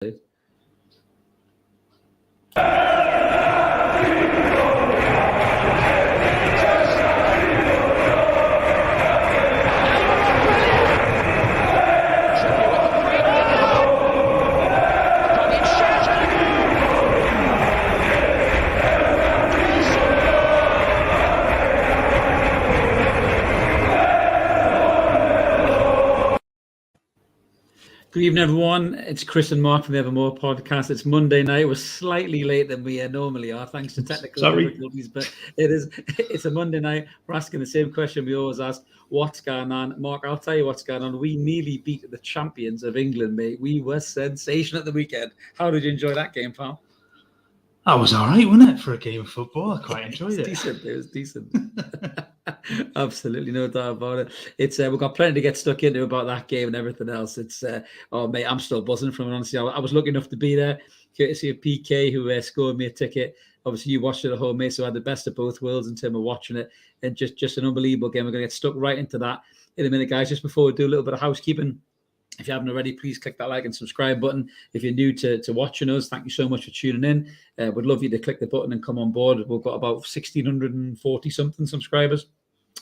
Good evening, everyone. It's Chris and Mark from the Evermore podcast. It's Monday night. We're slightly late than we normally are, thanks to technical difficulties. But it's a Monday night. We're asking the same question we always ask: what's going on? Mark, I'll tell you what's going on. We nearly beat the champions of England, mate. We were sensational at the weekend. How did you enjoy that game, pal? That was all right, wasn't it, for a game of football? I quite enjoyed it. It was decent. Absolutely, no doubt about it. It's we've got plenty to get stuck into about that game and everything else. It's oh mate, I'm still buzzing from it. Honestly, I was lucky enough to be there, courtesy of PK, who scored me a ticket. Obviously, you watched it at home, mate, so I had the best of both worlds in terms of watching it, and just an unbelievable game. We're going to get stuck right into that in a minute, guys. Just before we do a little bit of housekeeping. If you haven't already, please click that like and subscribe button. If you're new to watching us, thank you so much for tuning in. We'd love you to click the button and come on board. We've got about 1,640-something subscribers.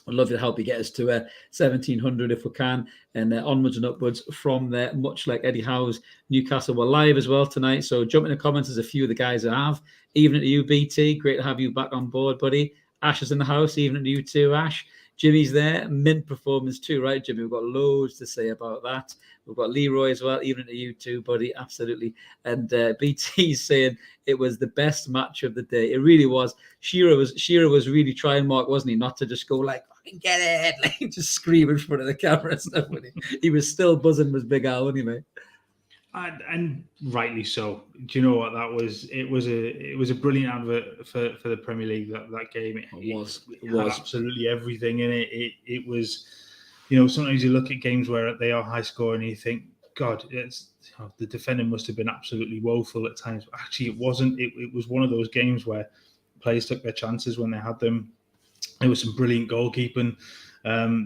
I'd love to help you get us to 1,700 if we can, and onwards and upwards from there. Much like Eddie Howe's Newcastle, we're live as well tonight. So jump in the comments. There's a few of the guys that have. Evening to you, BT. Great to have you back on board, buddy. Ash is in the house. Evening to you too, Ash. Jimmy's there. Mint performance too, right, Jimmy? We've got loads to say about that. We've got Leroy as well. Evening to you too, buddy. Absolutely. And BT's saying it was the best match of the day. It really was. Shearer was really trying, Mark, wasn't he? Not to just go like, fucking get it, like just scream in front of the camera and stuff. He was still buzzing with Big Al, wasn't he, mate? And rightly so. Do you know what that was? It was a brilliant advert for the Premier League. That game. It was absolutely everything in it. It was. You know, sometimes you look at games where they are high scoring and you think, God, the defending must have been absolutely woeful at times. But actually, it wasn't. It was one of those games where players took their chances when they had them. There was some brilliant goalkeeping.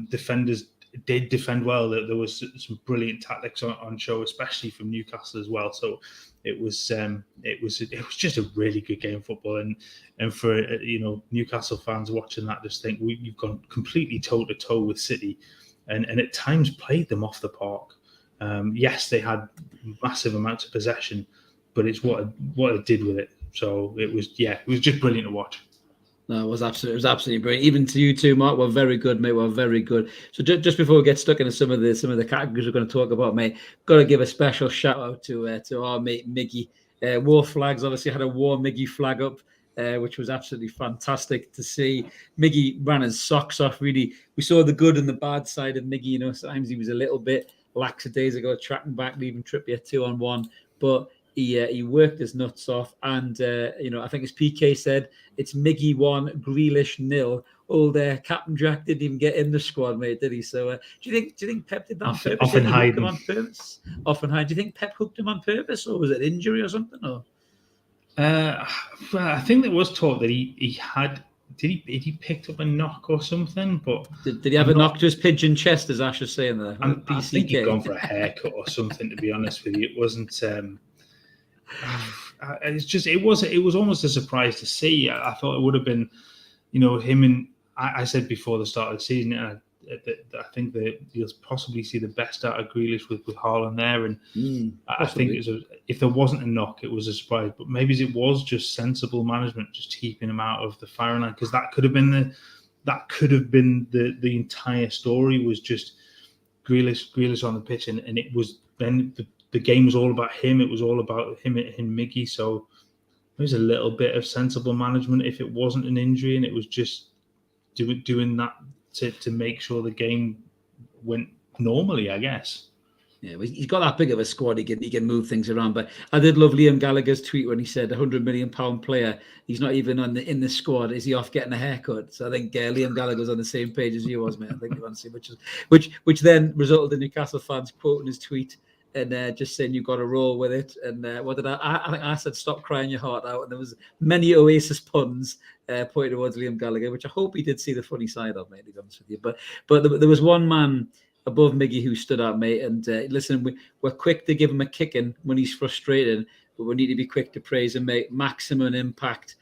Defenders did defend well. There was some brilliant tactics on show, especially from Newcastle as well. So it was just a really good game of football. And for Newcastle fans watching that, just think you've gone completely toe to toe with City. And at times played them off the park. Yes, they had massive amounts of possession, but it's what it did with it. So it was just brilliant to watch. No, it was absolutely brilliant. Even to you too, Mark. We're very good, mate. We're very good. So just before we get stuck into some of the categories we're going to talk about, mate, got to give a special shout out to our mate Miggy. War flags obviously had a War Miggy flag up. Which was absolutely fantastic to see. Miggy ran his socks off, really. We saw the good and the bad side of Miggy. You know, sometimes he was a little bit lackadaisical, tracking back, leaving Trippier 2-on-1. But he worked his nuts off. And, I think as PK said, it's Miggy 1, Grealish 0. Old Captain Jack didn't even get in the squad, mate, did he? So do you think Pep did that on purpose? Often hiding. On purpose? Often hiding. Do you think Pep hooked him on purpose, or was it injury or something? Or? I think there was talk that he had. Did he picked up a knock or something? But did he have a knock to his pigeon chest, as Ash is saying there? I think he'd gone for a haircut or something. To be honest with you, it wasn't. It's just it was almost a surprise to see. I thought it would have been, him and I said before the start of the season. I think that you'll possibly see the best out of Grealish with Haaland there, and I think if there wasn't a knock, it was a surprise. But maybe it was just sensible management, just keeping him out of the firing line, because that could have been the entire story, was just Grealish on the pitch, and it was then the game was all about him. It was all about him and Miggy. So there's a little bit of sensible management if it wasn't an injury, and it was just doing that to make sure the game went normally, I guess. Yeah, well, he's got that big of a squad. He can move things around. But I did love Liam Gallagher's tweet when he said £100 million player. He's not even in the squad. Is he off getting a haircut? So I think Liam Gallagher's on the same page as you was, mate. I think honestly, which then resulted in Newcastle fans quoting his tweet and just saying you've got to roll with it. And what did I think I said, stop crying your heart out. And there was many Oasis puns pointed towards Liam Gallagher, which I hope he did see the funny side of, mate, to be honest with you. But there was one man above Miggy, who stood out, mate. And listen, we're quick to give him a kicking when he's frustrated, but we need to be quick to praise him, mate. Maximum impact.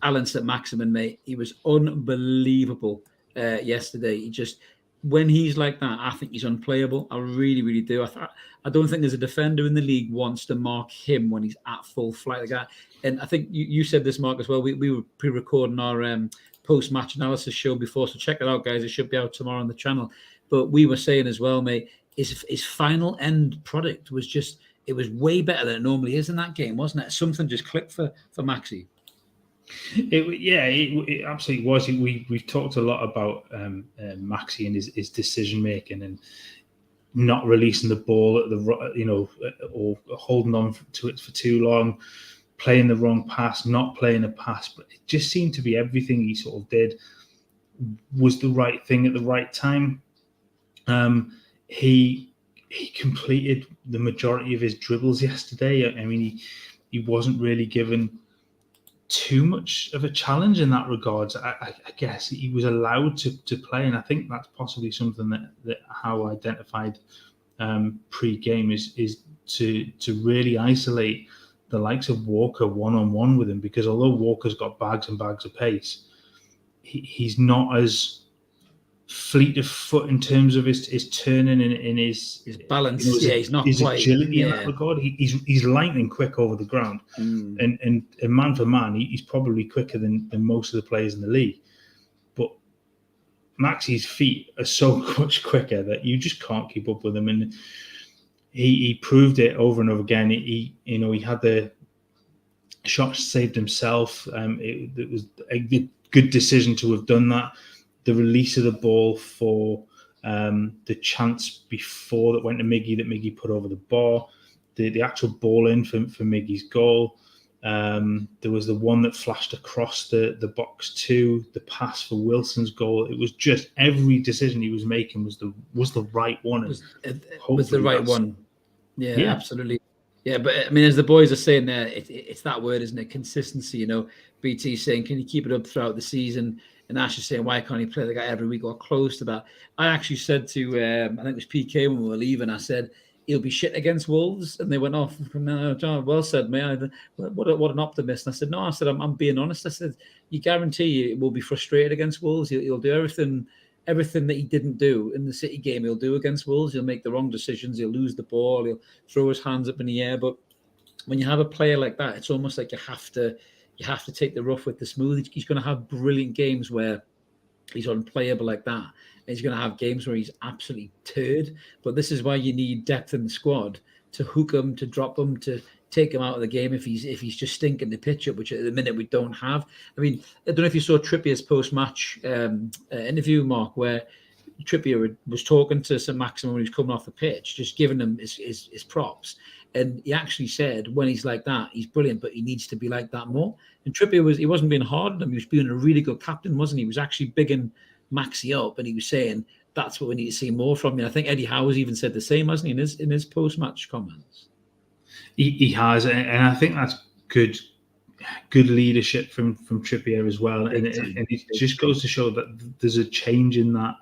Allan Saint-Maximin, mate. He was unbelievable yesterday. He just, when he's like that, I think he's unplayable. I really, really do. I don't think there's a defender in the league wants to mark him when he's at full flight like that. And I think you said this, Mark, as well. We were pre-recording our post-match analysis show before, so check it out, guys. It should be out tomorrow on the channel. But we were saying as well, mate, his final end product was just, it was way better than it normally is in that game, wasn't it? Something just clicked for Maxi. It absolutely was. We've talked a lot about Maxi and his decision making and not releasing the ball at the or holding on to it for too long, playing the wrong pass, not playing a pass. But it just seemed to be everything he sort of did was the right thing at the right time. He completed the majority of his dribbles yesterday. I mean, he wasn't really given too much of a challenge in that regard. I guess he was allowed to play, and I think that's possibly something that Howe identified pre-game is to really isolate the likes of Walker one-on-one with him, because although Walker's got bags and bags of pace, he's not as fleet of foot in terms of his turning and his balance. He's not his quite agility in that regard. He's lightning quick over the ground, and man for man, he's probably quicker than most of the players in the league. But Maxi's feet are so much quicker that you just can't keep up with him, and he proved it over and over again. He had the shot saved himself. It was a good decision to have done that. The release of the ball for the chance before that went to Miggy, that Miggy put over the bar, the actual ball in for Miggy's goal. There was the one that flashed across the box too, the pass for Wilson's goal. It was just every decision he was making was the right one. Was the right one. Yeah, absolutely. Yeah, but I mean, as the boys are saying there, it's that word, isn't it? Consistency. BT saying, can you keep it up throughout the season? And Ash is saying, why can't he play the guy every week or close to that? I actually said to, I think it was PK when we were leaving, I said, he'll be shit against Wolves. And they went off. John, well said, mate. What an optimist. And I said, no, I'm being honest. I said, you guarantee he will be frustrated against Wolves. He'll do everything that he didn't do in the City game, he'll do against Wolves. He'll make the wrong decisions. He'll lose the ball. He'll throw his hands up in the air. But when you have a player like that, it's almost like you have to take the rough with the smooth. He's going to have brilliant games where he's unplayable like that. And he's going to have games where he's absolutely turd. But this is why you need depth in the squad to hook him, to drop him, to take him out of the game if he's just stinking the pitch up, which at the minute we don't have. I mean, I don't know if you saw Trippier's post-match interview, Mark, where Trippier was talking to Saint-Maximin when he was coming off the pitch, just giving him his props. And he actually said, when he's like that, he's brilliant, but he needs to be like that more. And Trippier he wasn't being hard on him. He was being a really good captain, wasn't he? He was actually bigging Maxi up, and he was saying that's what we need to see more from him. I think Eddie Howe's even said the same, hasn't he, in his post-match comments? He has, and I think that's good leadership from Trippier as well. And it just goes to show that there's a change in that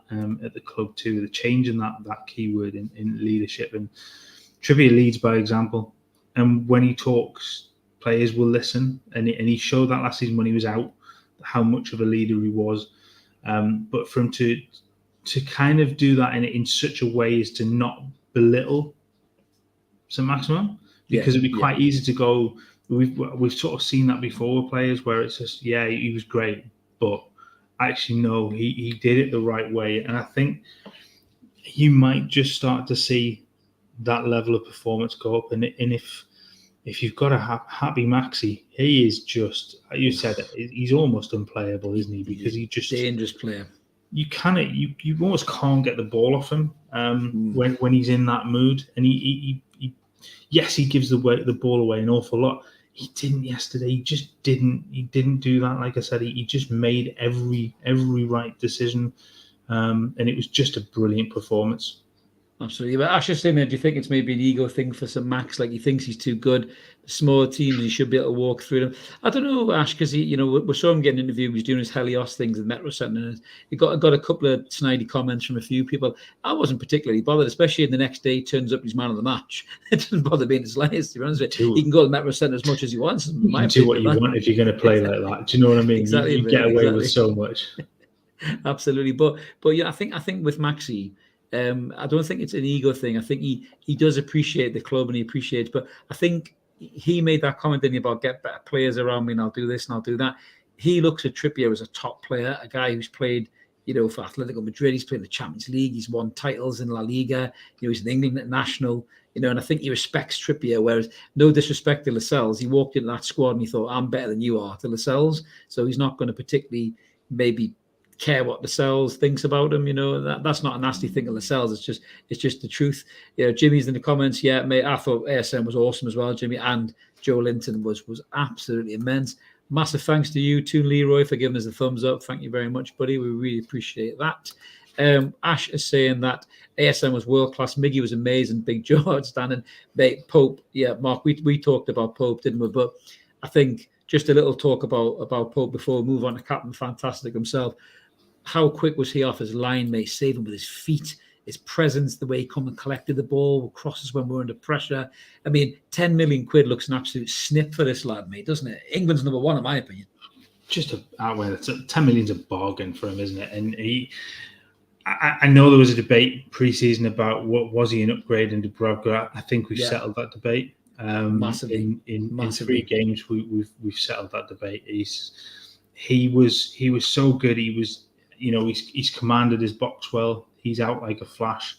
at the club too. The change in that keyword in leadership, and Trippier leads by example. And when he talks, players will listen. And he showed that last season when he was out, how much of a leader he was. But for him to kind of do that in such a way as to not belittle Saint-Maximin, because it'd be quite easy to go. We've sort of seen that before with players where it's just, he was great, but actually no, he did it the right way. And I think you might just start to see that level of performance go up. And if you've got a happy Maxi, he is just, you said it, he's almost unplayable, isn't he? Because he just dangerous player. You almost can't get the ball off him when he's in that mood. And he gives the ball away an awful lot. He didn't yesterday. He just didn't. He didn't do that. Like I said, he just made every right decision, and it was just a brilliant performance. Absolutely. But Ash is saying, do you think it's maybe an ego thing for St. Max? Like he thinks he's too good, Small teams, he should be able to walk through them. I don't know, Ash, because we saw him getting an interview. He was doing his Helios things at Metro Centre, and he got a couple of snidey comments from a few people. I wasn't particularly bothered, especially the next day he turns up, he's man of the match. It doesn't bother me in the slightest, to be honest with you. He can go to Metro Centre as much as he wants. You can do what you want if you're going to play like that. Do you know what I mean? Exactly, you get away with so much. Absolutely, but yeah, I think with Maxi, I don't think it's an ego thing. I think he does appreciate the club and he appreciates, but I think he made that comment, didn't he, about get better players around me and I'll do this and I'll do that. He looks at Trippier as a top player, a guy who's played, for Atletico Madrid. He's played the Champions League. He's won titles in La Liga. He's in England at national, and I think he respects Trippier, whereas no disrespect to Lascelles. He walked into that squad and he thought, I'm better than you are to Lascelles. So he's not going to particularly maybe care what Lascelles thinks about him. That's not a nasty thing to Lascelles. It's just the truth. Jimmy's in the comments. Yeah, mate, I thought ASM was awesome as well, Jimmy, and Joe Linton was absolutely immense. Massive thanks to you, Toon Leroy, for giving us a thumbs up. Thank you very much, buddy. We really appreciate that. Ash is saying that ASM was world class. Miggy was amazing. Big Joe outstanding. Mate, Pope. Yeah, Mark. We talked about Pope, didn't we? But I think just a little talk about Pope before we move on to Captain Fantastic himself. How quick was he off his line, mate? Saving with his feet, his presence, the way he come and collected the ball, crosses when we're under pressure. I mean, 10 million quid looks an absolute snip for this lad, mate, doesn't it? England's number one, in my opinion. Just outweigh 10 million's a bargain for him, isn't it? And I know there was a debate pre-season about what was he an upgrade in Dubravka. I think we've settled that debate. Massively. In 3 games, we've settled that debate. He was so good. He was. He's commanded his box well. He's out like a flash.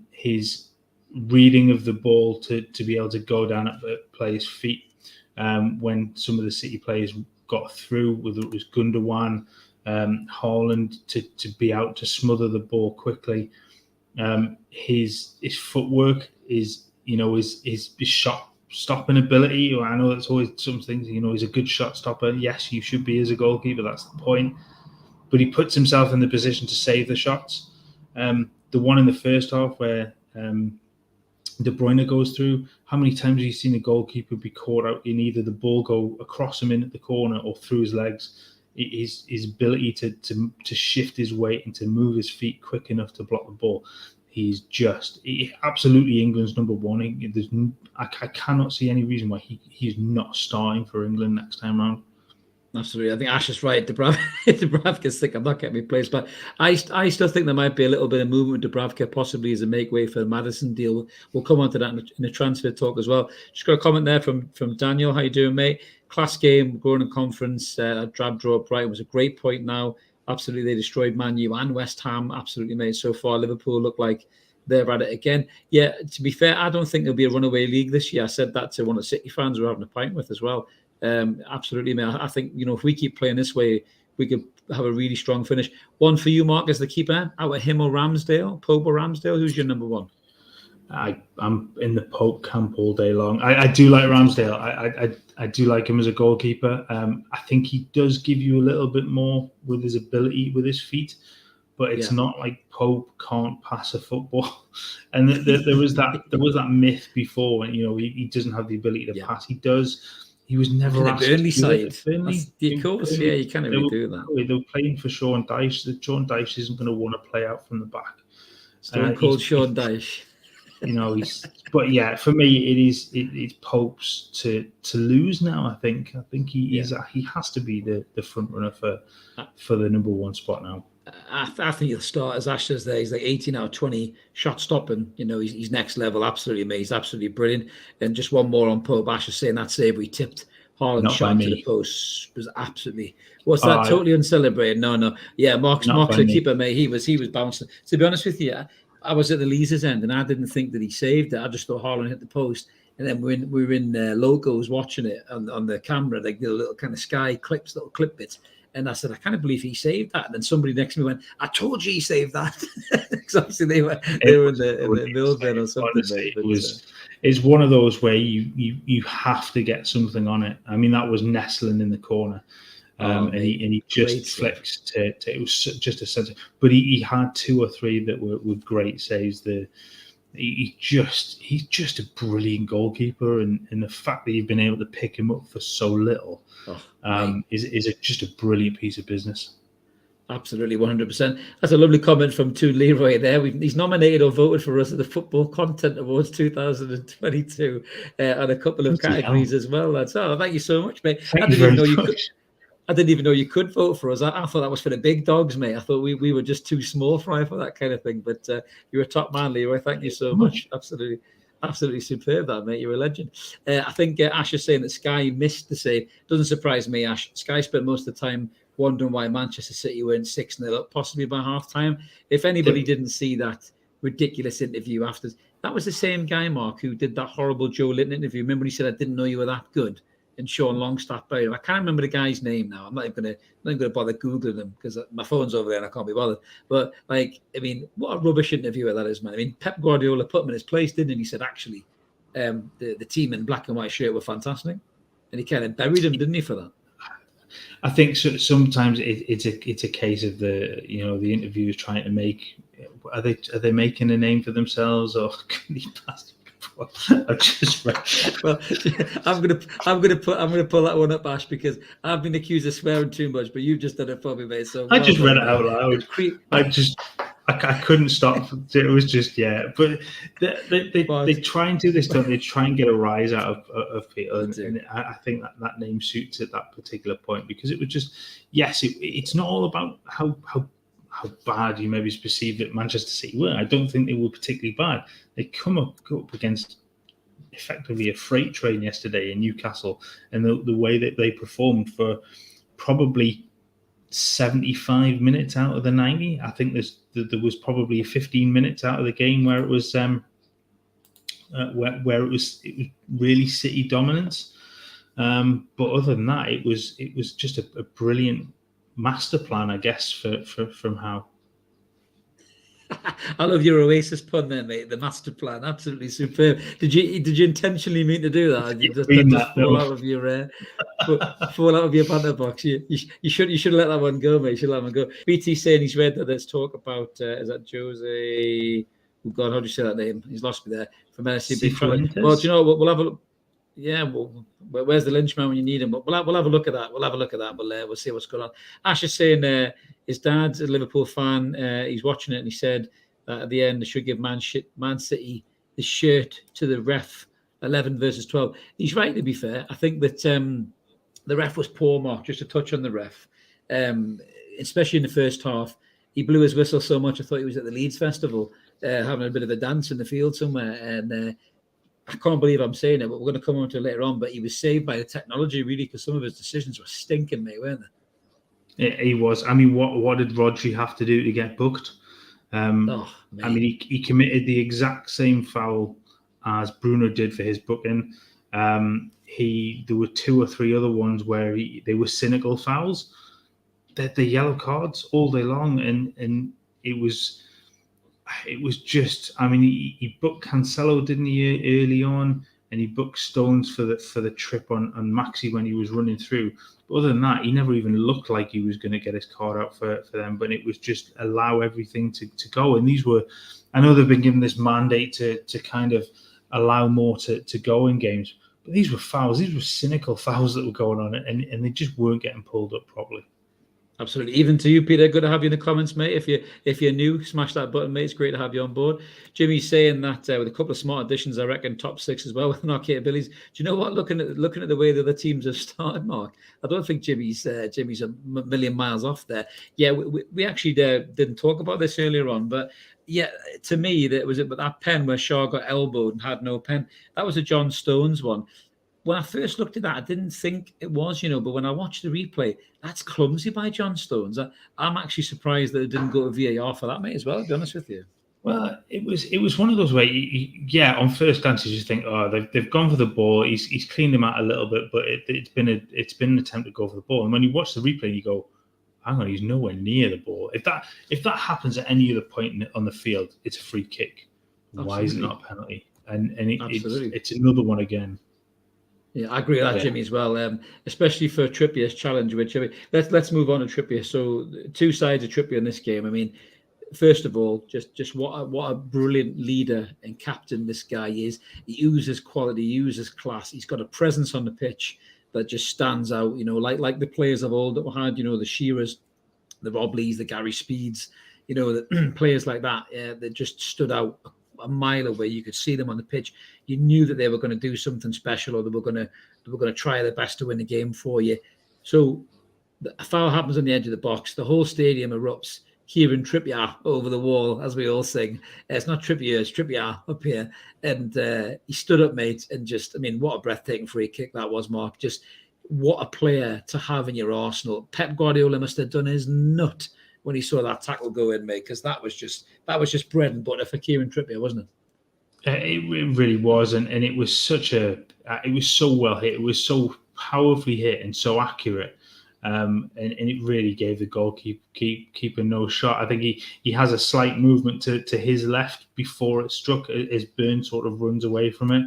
His reading of the ball to be able to go down at the players' feet when some of the City players got through, whether it was Gundogan, Haaland, to be out to smother the ball quickly. His footwork is, his shot stopping ability. I know that's always some things. He's a good shot stopper. Yes, you should be as a goalkeeper. That's the point. But he puts himself in the position to save the shots. The one in the first half where De Bruyne goes through, how many times have you seen a goalkeeper be caught out in either the ball go across him in at the corner or through his legs? His ability to shift his weight and to move his feet quick enough to block the ball. He's absolutely England's number one. I cannot see any reason why he's not starting for England next time round. Absolutely. I think Ash is right. Dubravka's thick. I'm not getting replaced, but I still think there might be a little bit of movement with Dubravka, possibly as a make way for the Maddison deal. We'll come on to that in the transfer talk as well. Just got a comment there from Daniel. How you doing, mate? Class game, growing in conference. Drab draw at Brighton was a great point now. Absolutely, they destroyed Man U and West Ham. Absolutely, mate. So far, Liverpool look like they're at it again. Yeah, to be fair, I don't think there'll be a runaway league this year. I said that to one of the City fans we were having a pint with as well. Absolutely, man. I think, if we keep playing this way, we could have a really strong finish. One for you, Mark, as the keeper. Out of him or Ramsdale? Pope or Ramsdale? Who's your number one? I'm in the Pope camp all day long. I do like Ramsdale. I do like him as a goalkeeper. I think he does give you a little bit more with his ability with his feet, but it's not like Pope can't pass a football. And there was that myth before when he doesn't have the ability to pass. He does. He was never asked Burnley to do it. Burnley. Of course, yeah, you can't really do that. They were playing for Sean Dyche. Sean Dyche isn't going to want to play out from the back. Stone cold Sean Dyche. But yeah, for me, it's Pope's to lose now. I think he has to be the front runner for the number one spot now. I think he'll start, as Ash says there. He's like 18 out of 20 shot stopping. He's next level. Absolutely amazing. He's absolutely brilliant. And just one more on Pope. Ash is saying that save where he tipped Haaland shot to the post was absolutely. Was that totally uncelebrated? No. Yeah, Mark's a keeper, mate. He was bouncing. To be honest with you, I was at the Leazes end and I didn't think that he saved it. I just thought Haaland hit the post. And then we were in locals watching it on the camera, like the little kind of Sky clips, little clip bits. And I said, I can't believe he saved that. And then somebody next to me went, I told you he saved that. Because obviously they were in the Millville or something. Honestly, it's one of those where you have to get something on it. I mean, that was nestling in the corner. And he just flicks to it was just a sense. But he had 2 or 3 that were great saves. he's just a brilliant goalkeeper, and the fact that you've been able to pick him up for so little is just a brilliant piece of business. Absolutely, 100%. That's a lovely comment from Toon Leroy there. He's nominated or voted for us at the Football Content Awards 2022 on a couple of categories as well. Thank you so much, mate. I didn't even know you could vote for us. I thought that was for the big dogs, mate. I thought we were just too small fry for that kind of thing. But you're a top man, Leroy. Thank you so much. Absolutely superb, that, mate. You're a legend. I think Ash is saying that Sky missed the save. Doesn't surprise me, Ash. Sky spent most of the time wondering why Manchester City weren't 6-0 up, possibly by half-time. If anybody didn't see that ridiculous interview after, that was the same guy, Mark, who did that horrible Joe Linton interview. Remember when he said, "I didn't know you were that good"? And Sean Longstaff buried him. I can't remember the guy's name now. I'm not even going to bother Googling him because my phone's over there and I can't be bothered. But, what a rubbish interviewer that is, man. Pep Guardiola put him in his place, didn't he? He said, actually, the team in black and white shirt were fantastic. And he kind of buried him, didn't he, for that? I think sometimes it's a case of the interviewers trying to make, are they making a name for themselves, or can he pass? I just read. Well, I'm gonna pull that one up, Ash, because I've been accused of swearing too much, but you've just done it for me, mate. So I just read it out loud. I couldn't stop. It was just But they try and do this, don't they? Try and get a rise out of people, and I think that name suits at that particular point, because it was just it's not all about how bad you maybe perceived that Manchester City were. I don't think they were particularly bad. They come up against effectively a freight train yesterday in Newcastle, and the way that they performed for probably 75 minutes out of the 90. I think there was probably 15 minutes out of the game where it was where it was really City dominance. But other than that, it was just a brilliant master plan, I guess, from Howe. I love your Oasis pun there, mate. The master plan, absolutely superb. Did you intentionally mean to do that? You just fall out of your fall out of your banter box. You should let that one go, mate. You should let that one go. BT saying he's read that there's talk about is that Jose? Oh God, how do you say that name? He's lost me there. From LSCB. Well, do you know what? We'll have a look. Yeah, well, where's the Lynchman when you need him? But we'll have a look at that. We'll see what's going on. Ash is saying his dad's a Liverpool fan. He's watching it, and he said that at the end they should give Man City the shirt to the ref, 11 versus 12. He's right, to be fair. I think that the ref was poor, Mark. Just a touch on the ref, especially in the first half. He blew his whistle so much I thought he was at the Leeds Festival, having a bit of a dance in the field somewhere, and I can't believe I'm saying it, but we're going to come on to it later on. But he was saved by the technology, really, because some of his decisions were stinking, mate, weren't they? He was. I mean, what did Rodri have to do to get booked? I mean, he committed the exact same foul as Bruno did for his booking. There were 2 or 3 other ones where they were cynical fouls. They're the yellow cards all day long, and it was just. I mean, he booked Cancelo, didn't he, early on, and he booked Stones for the trip on Maxi when he was running through. But other than that, he never even looked like he was going to get his card out for them. But it was just allow everything to go. And these were, I know they've been given this mandate to kind of allow more to go in games. But these were fouls. These were cynical fouls that were going on, and they just weren't getting pulled up properly. Absolutely. Even to you, Peter. Good to have you in the comments, mate. If you're new, smash that button, mate. It's great to have you on board. Jimmy's saying that with a couple of smart additions, I reckon top 6 as well with our capabilities. Do you know what? Looking at the way the other teams have started, Mark, I don't think Jimmy's a million miles off there. Yeah, we actually didn't talk about this earlier on, but yeah, to me, that pen where Shaw got elbowed and had no pen. That was a John Stones one. When I first looked at that, I didn't think it was, but when I watched the replay, that's clumsy by John Stones. I'm actually surprised that it didn't go to VAR for that, mate, as well, to be honest with you. Well, it was one of those where, on first glance, you just think, they've gone for the ball. He's cleaned him out a little bit, but it's been an attempt to go for the ball. And when you watch the replay, you go, hang on, he's nowhere near the ball. If that happens at any other point on the field, it's a free kick. Absolutely. Why is it not a penalty? And it's another one again. Yeah, I agree with that, Jimmy, as well. Especially for Trippier's challenge with Trippier. Let's move on to Trippier. So 2 sides of Trippier in this game. I mean, first of all, just what a brilliant leader and captain this guy is. He uses quality, he uses class. He's got a presence on the pitch that just stands out. Like the players of old that we had. The Shearers, the Rob Lees, the Gary Speeds. The players like that that just stood out a mile away. You could see them on the pitch. You knew that they were going to do something special, or they were going to try their best to win the game for you. So a foul happens on the edge of the box. The whole stadium erupts. Kieran Trippier over the wall, as we all sing. It's not Trippier, it's Trippier up here. And he stood up, mate, and what a breathtaking free kick that was, Mark. Just what a player to have in your arsenal. Pep Guardiola must have done his nut when he saw that tackle go in, mate, because that was just bread and butter for Kieran Trippier, wasn't it? It really was, and it was it was so well hit. It was so powerfully hit and so accurate. And it really gave the goalkeeper no shot. I think he has a slight movement to his left before it struck, as Burn sort of runs away from it.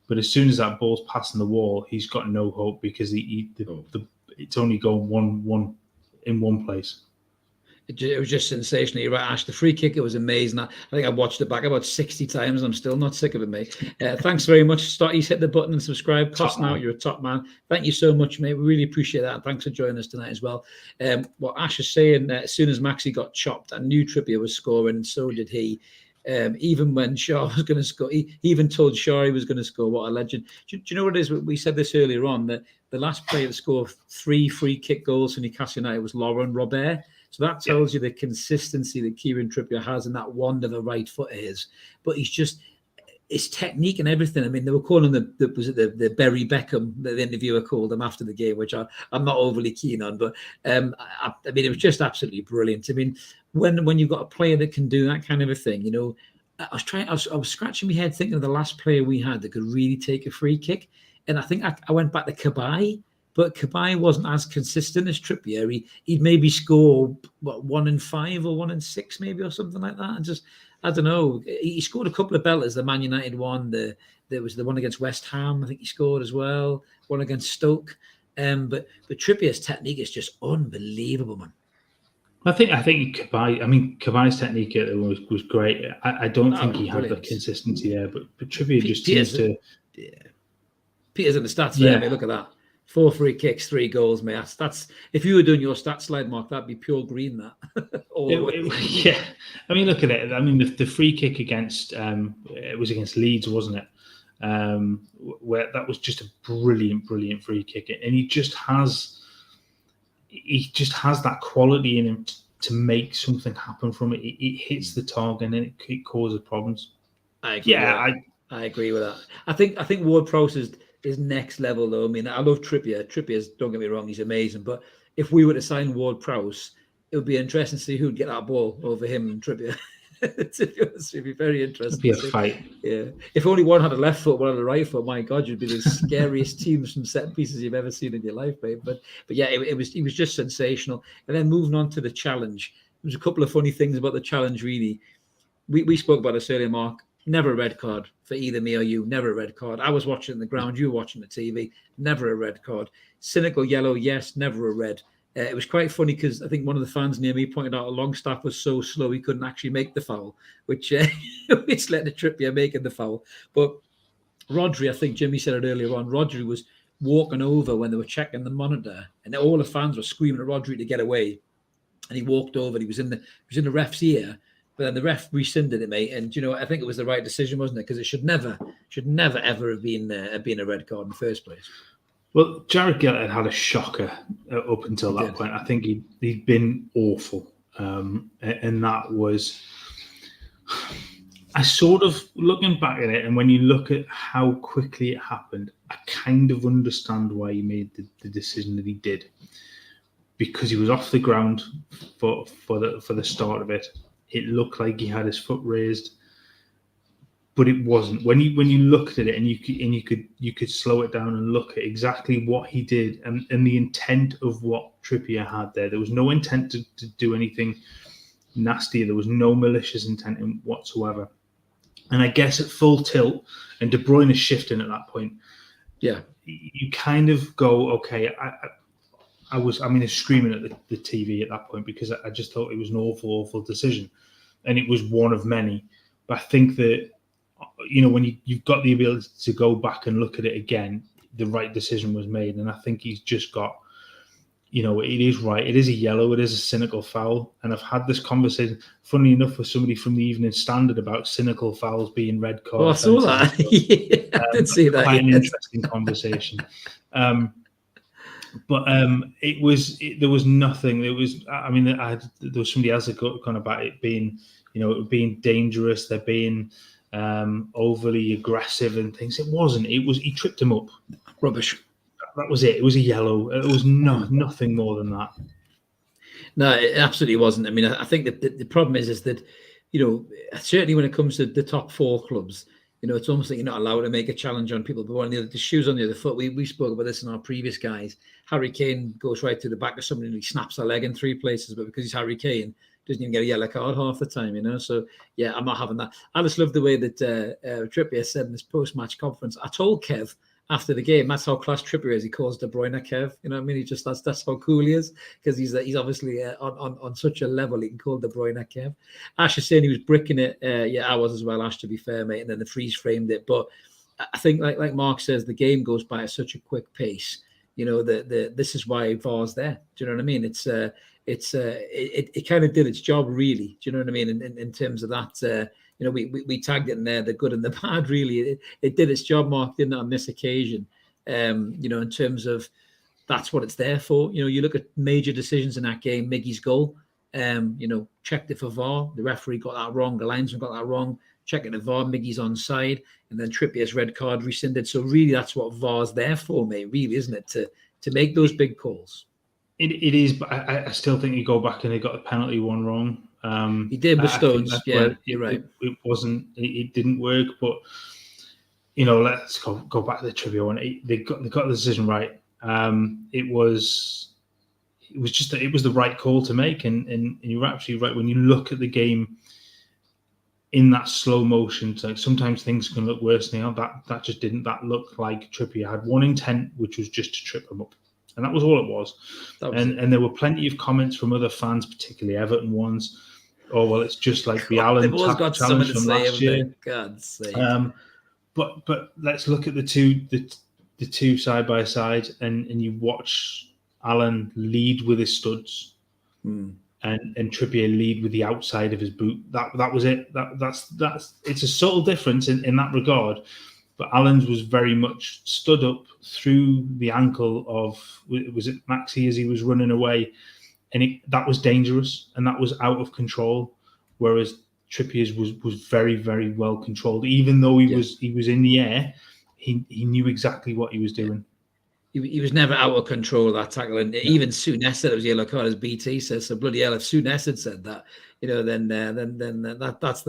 But as soon as that ball's passing the wall, he's got no hope, because it's only going one place. It was just sensational. You're right, Ash. The free kick, it was amazing. I think I watched it back about 60 times. I'm still not sick of it, mate. Thanks very much. Stotties, hit the button and subscribe. Costnow, you're a top man. Thank you so much, mate. We really appreciate that. And thanks for joining us tonight as well. What Ash is saying, as soon as Maxi got chopped, I knew Trippier was scoring, and so did he. Even when Shaw was going to score, he even told Shaw he was going to score. What a legend. Do you know what it is? We said this earlier on, that the last player to score 3 free kick goals for Newcastle United was Laurent Robert. So that tells you the consistency that Kieran Trippier has, and that wand of a right foot of his. But his technique and everything. They were calling him the Berry Beckham, the interviewer called him after the game, which I'm not overly keen on. But it was just absolutely brilliant. When you've got a player that can do that kind of a thing, I was scratching my head thinking of the last player we had that could really take a free kick, and I think I went back to Cabaye. But Cabaye wasn't as consistent as Trippier. He'd maybe score 1 in 5 or 1 in 6, maybe, or something like that. And just, I don't know. He scored a couple of belters. The Man United one. There was the one against West Ham. I think he scored as well. One against Stoke. But Trippier's technique is just unbelievable, man. I think Cabaye's technique was great. I don't think he had the consistency there, but Trippier just seems to. Yeah. Peter's in the stats there, mate. Look at that. 4 free kicks, 3 goals, mate. That's if you were doing your stat slide, Mark, that'd be pure green. That. Yeah. Look at it. The free kick against it was against Leeds, wasn't it? Where that was just a brilliant free kick, and he just has that quality in him to make something happen from it. It hits the target and it causes problems. I agree. I agree with that. I think Ward-Prowse is next level, though. I love Trippier. Trippier's, don't get me wrong, he's amazing. But if we were to sign Ward-Prowse, it would be interesting to see who'd get that ball over him and Trippier. To be honest, it'd be very interesting. It'd be a fight. Yeah. If only one had a left foot, one had a right foot, my God, you'd be the scariest teams from set pieces you've ever seen in your life, mate. But yeah, it was just sensational. And then moving on to the challenge, there's a couple of funny things about the challenge, really. We spoke about this earlier, Mark. Never a red card for either me or you. Never a red card. I was watching the ground. You were watching the TV. Never a red card. Cynical yellow, yes. Never a red. It was quite funny because I think one of the fans near me pointed out Longstaff was so slow he couldn't actually make the foul, which led to Trippier making the foul. But Rodri, I think Jimmy said it earlier on, Rodri was walking over when they were checking the monitor, and all the fans were screaming at Rodri to get away. And he walked over. He was in the ref's ear. But then the ref rescinded it, mate. And I think it was the right decision, wasn't it? Because it should never ever have been a red card in the first place. Well, Jared Gillett had a shocker up until that point. I think he'd been awful, and that was. I sort of looking back at it, and when you look at how quickly it happened, I kind of understand why he made the decision that he did, because he was off the ground for the start of it. It looked like he had his foot raised, but it wasn't. When you looked at it and you could slow it down and look at exactly what he did and the intent of what Trippier had there. There was no intent to do anything nasty. There was no malicious intent in whatsoever. And I guess at full tilt, and De Bruyne is shifting at that point. Yeah, you kind of go, okay. I was screaming at the TV at that point because I just thought it was an awful decision. and it was one of many. But I think that, when you've got the ability to go back and look at it again, the right decision was made. And I think he's just got, it is right. It is a yellow. It is a cynical foul. And I've had this conversation, funnily enough, with somebody from the Evening Standard about cynical fouls being red card. Oh, I saw that. Yeah, I did see that. Quite an interesting conversation. But there was nothing. There was somebody else that gone about it being, being dangerous. They're being overly aggressive and things. It wasn't. It was, he tripped him up. Rubbish. That was it. It was a yellow. It was nothing more than that. No, it absolutely wasn't. I mean, I think that the problem is that, certainly when it comes to the top 4 clubs, it's almost like you're not allowed to make a challenge on people. But the shoes on the other foot, we spoke about this in our previous guys. Harry Kane goes right to the back of somebody and he snaps a leg in 3 places, but because he's Harry Kane, doesn't even get a yellow card half the time, So, yeah, I'm not having that. I just love the way that Trippier said in his post-match conference, I told Kev after the game, that's how class Trippier is. He calls De Bruyne Kev. You know what I mean? He just that's how cool he is, because he's obviously on such a level he can call De Bruyne Kev. Ash is saying he was bricking it. Yeah, I was as well, Ash, to be fair, mate. And then the freeze framed it. But I think, like Mark says, the game goes by at such a quick pace. This is why VAR's there. Do you know what I mean? It kind of did its job, really. Do you know what I mean? In terms of that. We tagged it in there, the good and the bad, really. It did its job, Mark, didn't it, on this occasion? In terms of that's what it's there for. You look at major decisions in that game, Miggy's goal, checked it for VAR. The referee got that wrong. The linesman got that wrong. Checking the VAR, Miggy's onside. And then Trippier's red card rescinded. So really, that's what VAR's there for, mate, really, isn't it? To make those big calls. It is, but I still think you go back and they got the penalty one wrong. He did with Stones. Yeah, you're right. It wasn't. It didn't work. But let's go back to the trivia one. They got the decision right. It was the right call to make, and you're absolutely right. When you look at the game in that slow motion, so sometimes things can look worse now. That just didn't. That looked like Trippier had one intent, which was just to trip him up. And that was all it was. And there were plenty of comments from other fans, particularly Everton ones. Oh, well, it's just like the Allan challenge from last year. God's sake. But let's look at the two side by side, and you watch Allan lead with his studs, and Trippier lead with the outside of his boot. That was it. That's it's a subtle difference in that regard. But Allan's was very much stood up through the ankle of, was it Maxi, as he was running away? And that was dangerous and that was out of control. Whereas Trippier's was very, very well controlled. Even though he was in the air, he knew exactly what he was doing. He was never out of control of that tackle. And even Souness said it was yellow card, as BT says. So bloody hell, if Souness had said that, then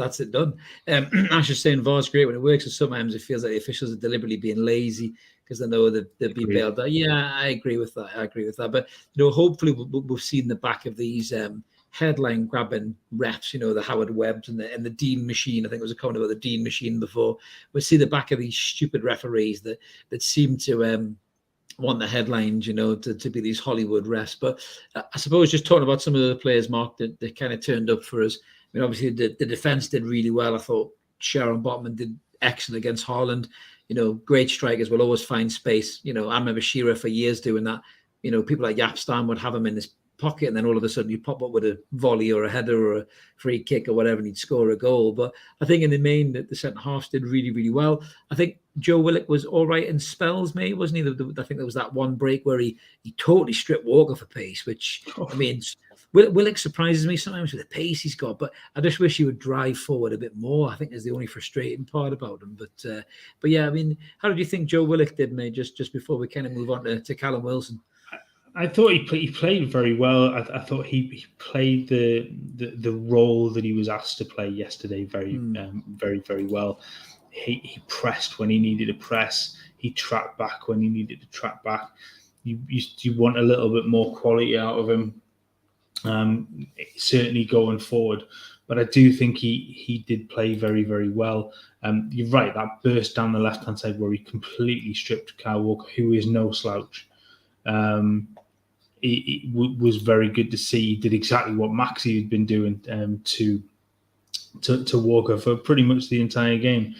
that's it done. Ash is saying VAR's great when it works, and sometimes it feels like the officials are deliberately being lazy because they know that they'll be bailed out. Yeah, I agree with that. But hopefully we've seen the back of these headline grabbing refs, the Howard Webbs and the Dean machine. I think there was a comment about the Dean machine before. We'll see the back of these stupid referees that seem to want the headlines, to be these Hollywood refs. But I suppose just talking about some of the players, Mark, that kind of turned up for us. I mean, obviously the defence did really well. I thought Sharon Botman did excellent against Haaland. Great strikers will always find space. I remember Shearer for years doing that. People like Yapstam would have him in his pocket, and then all of a sudden you pop up with a volley or a header or a free kick or whatever, and he'd score a goal. But I think in the main, the centre halves did really, really well. I think Joe Willock was all right in spells, mate, wasn't he? I think there was that one break where he totally stripped Walker for pace, which, I mean, Willock surprises me sometimes with the pace he's got, but I just wish he would drive forward a bit more. I think is the only frustrating part about him. But yeah, I mean, how did you think Joe Willock did, mate, just before we kind of move on to Callum Wilson? I thought he played very well. I thought he played the role that he was asked to play yesterday very, very well. He pressed when he needed to press. He tracked back when he needed to track back. You want a little bit more quality out of him, certainly going forward. But I do think he did play very, very well. You're right, that burst down the left-hand side where he completely stripped Kyle Walker, who is no slouch. It was very good to see. He did exactly what Maxi had been doing to to Walker for pretty much the entire game.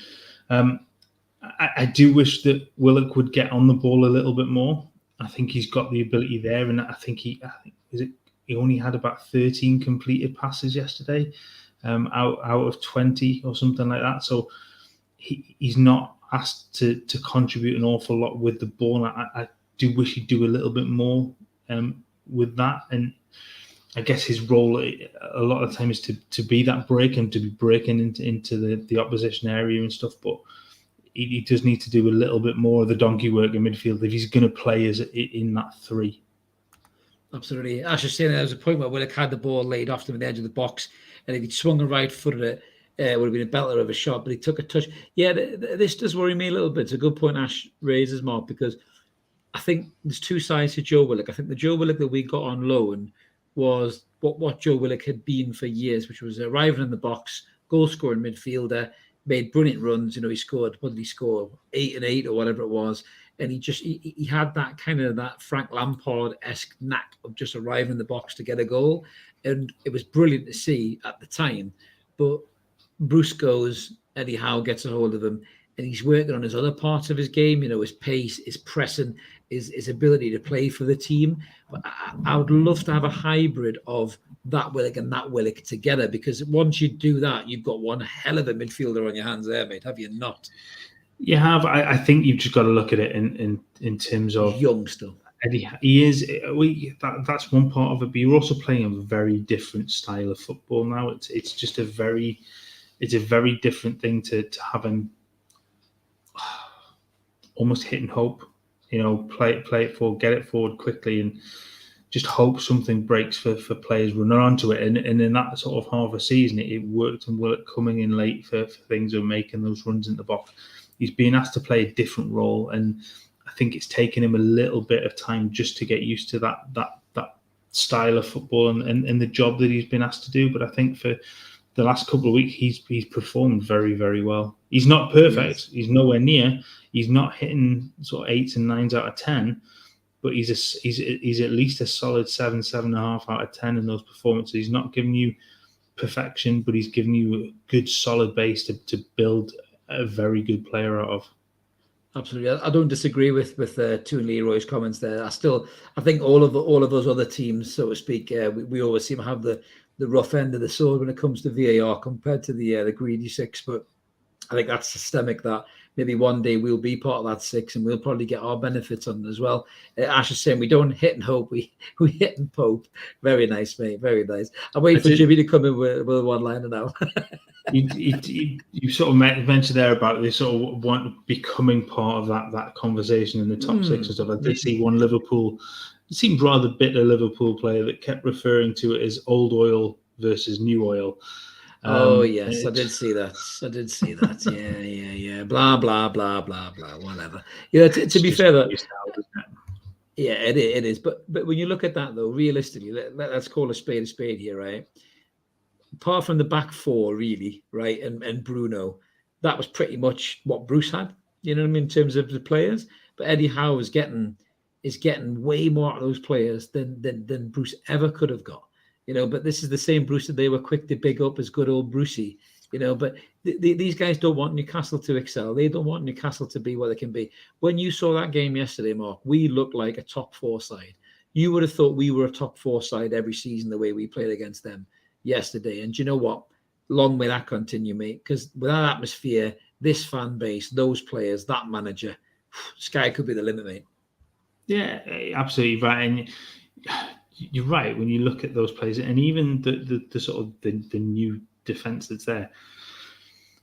I do wish that Willock would get on the ball a little bit more. I think he's got the ability there, and I think he only had about 13 completed passes yesterday, out of 20 or something like that. So he's not asked to contribute an awful lot with the ball. I do wish he'd do a little bit more with that, and I guess his role a lot of the time is to be that break and to be breaking into the opposition area and stuff, but he does need to do a little bit more of the donkey work in midfield if he's going to play as in that three. Absolutely. As you're saying, there was a point where Willock had the ball laid off him at the edge of the box, and if he'd swung a right foot at it, it would have been a belter of a shot, but he took a touch. Yeah, this does worry me a little bit. It's a good point Ash raises, Mark, because I think there's two sides to Joe Willock. I think the Joe Willock that we got on loan was what Joe Willock had been for years, which was arriving in the box, goal-scoring midfielder, made brilliant runs. He scored, what did he score? 8 and 8 or whatever it was. And he had that kind of that Frank Lampard-esque knack of just arriving in the box to get a goal. And it was brilliant to see at the time. But Bruce goes, Eddie Howe gets a hold of him, and he's working on his other parts of his game, his pace, his pressing, his ability to play for the team. But I would love to have a hybrid of that Willock and that Willock together, because once you do that, you've got one hell of a midfielder on your hands there, mate. Have you not? You have. I think you've just got to look at it in terms of young still. Eddie, he is. That's one part of it. But you're also playing a very different style of football now. It's just a very different thing to have him almost hit and hope. Play it forward, get it forward quickly, and just hope something breaks for players running onto it. And in that sort of half a season, it worked, and Willock coming in late for things and making those runs in the box. He's being asked to play a different role, and I think it's taken him a little bit of time just to get used to that style of football and the job that he's been asked to do. But I think for the last couple of weeks, he's performed very, very well. He's not perfect. Yes. He's nowhere near. He's not hitting sort of 8s and 9s out of 10, but he's at least a solid 7, 7.5 out of 10 in those performances. He's not giving you perfection, but he's giving you a good, solid base to build a very good player out of. Absolutely, I don't disagree with Toon Leroy's comments there. I think all of those other teams, so to speak, we always seem to have the rough end of the sword when it comes to VAR compared to the greedy six. But I think that's systemic, that maybe one day we'll be part of that six and we'll probably get our benefits on it as well. Ash is saying we don't hit and hope, we hit and pope. Very nice, mate. Very nice. I'm waiting for Jimmy to come in with one liner now. You sort of mentioned there about they sort of becoming part of that conversation in the top six and stuff. I did see one Liverpool, it seemed rather bitter Liverpool player that kept referring to it as old oil versus new oil. Oh yes, I did see that. Yeah. Blah blah blah blah blah. Whatever. To be fair, that yeah, it is. But when you look at that though, realistically, let's call a spade here, right? Apart from the back four, really, right, and Bruno, that was pretty much what Bruce had. You know what I mean in terms of the players. But Eddie Howe is getting way more out of those players than Bruce ever could have got. But this is the same Bruce that they were quick to big up as good old Brucey. But these guys don't want Newcastle to excel. They don't want Newcastle to be what they can be. When you saw that game yesterday, Mark, we looked like a top 4 side. You would have thought we were a top 4 side every season the way we played against them yesterday. And do you know what? Long may that continue, mate, because with that atmosphere, this fan base, those players, that manager, sky could be the limit, mate. Yeah, absolutely right. And you're right when you look at those players, and even the sort of the new defence that's there.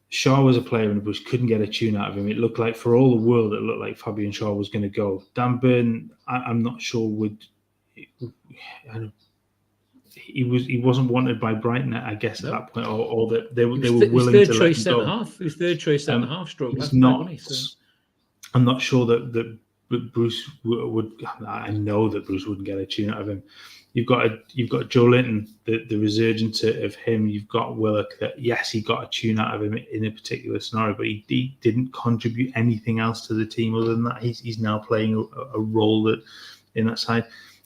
Shaw was a player and Bruce couldn't get a tune out of him. It looked like, for all the world, it looked like Fabian Shaw was going to go. Dan Burn, I'm not sure would. He wasn't wanted by Brighton, I guess, at that point, or that they were willing to let him go. His third choice centre half stroke. He's not. I'm not sure that Bruce would. I know that Bruce wouldn't get a tune out of him. You've got Joe Linton, the resurgence of him. You've got Willock. That yes, he got a tune out of him in a particular scenario, but he didn't contribute anything else to the team other than that. He's now playing a role in that side.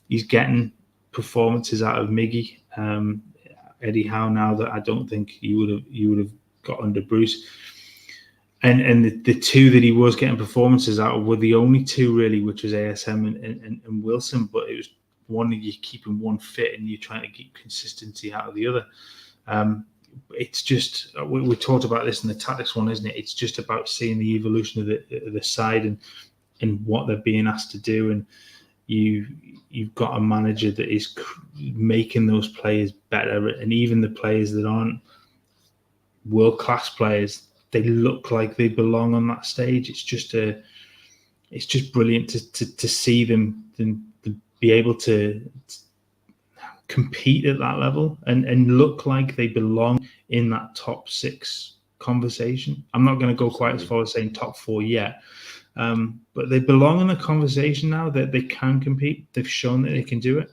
He's getting performances out of Miggy. Eddie Howe now that I don't think you would have got under Bruce. And the two that he was getting performances out of were the only two really, which was ASM and Wilson. But it was one that you're keeping one fit and you're trying to keep consistency out of the other. It's just we talked about this in the tactics one, isn't it? It's just about seeing the evolution of the side and what they're being asked to do. And you've got a manager that is making those players better, and even the players that aren't world-class players, they look like they belong on that stage. It's just brilliant to see them to be able to compete at that level and look like they belong in that top 6 conversation. I'm not going to go quite as far as saying top 4 yet, but they belong in the conversation now, that they can compete. They've shown that they can do it.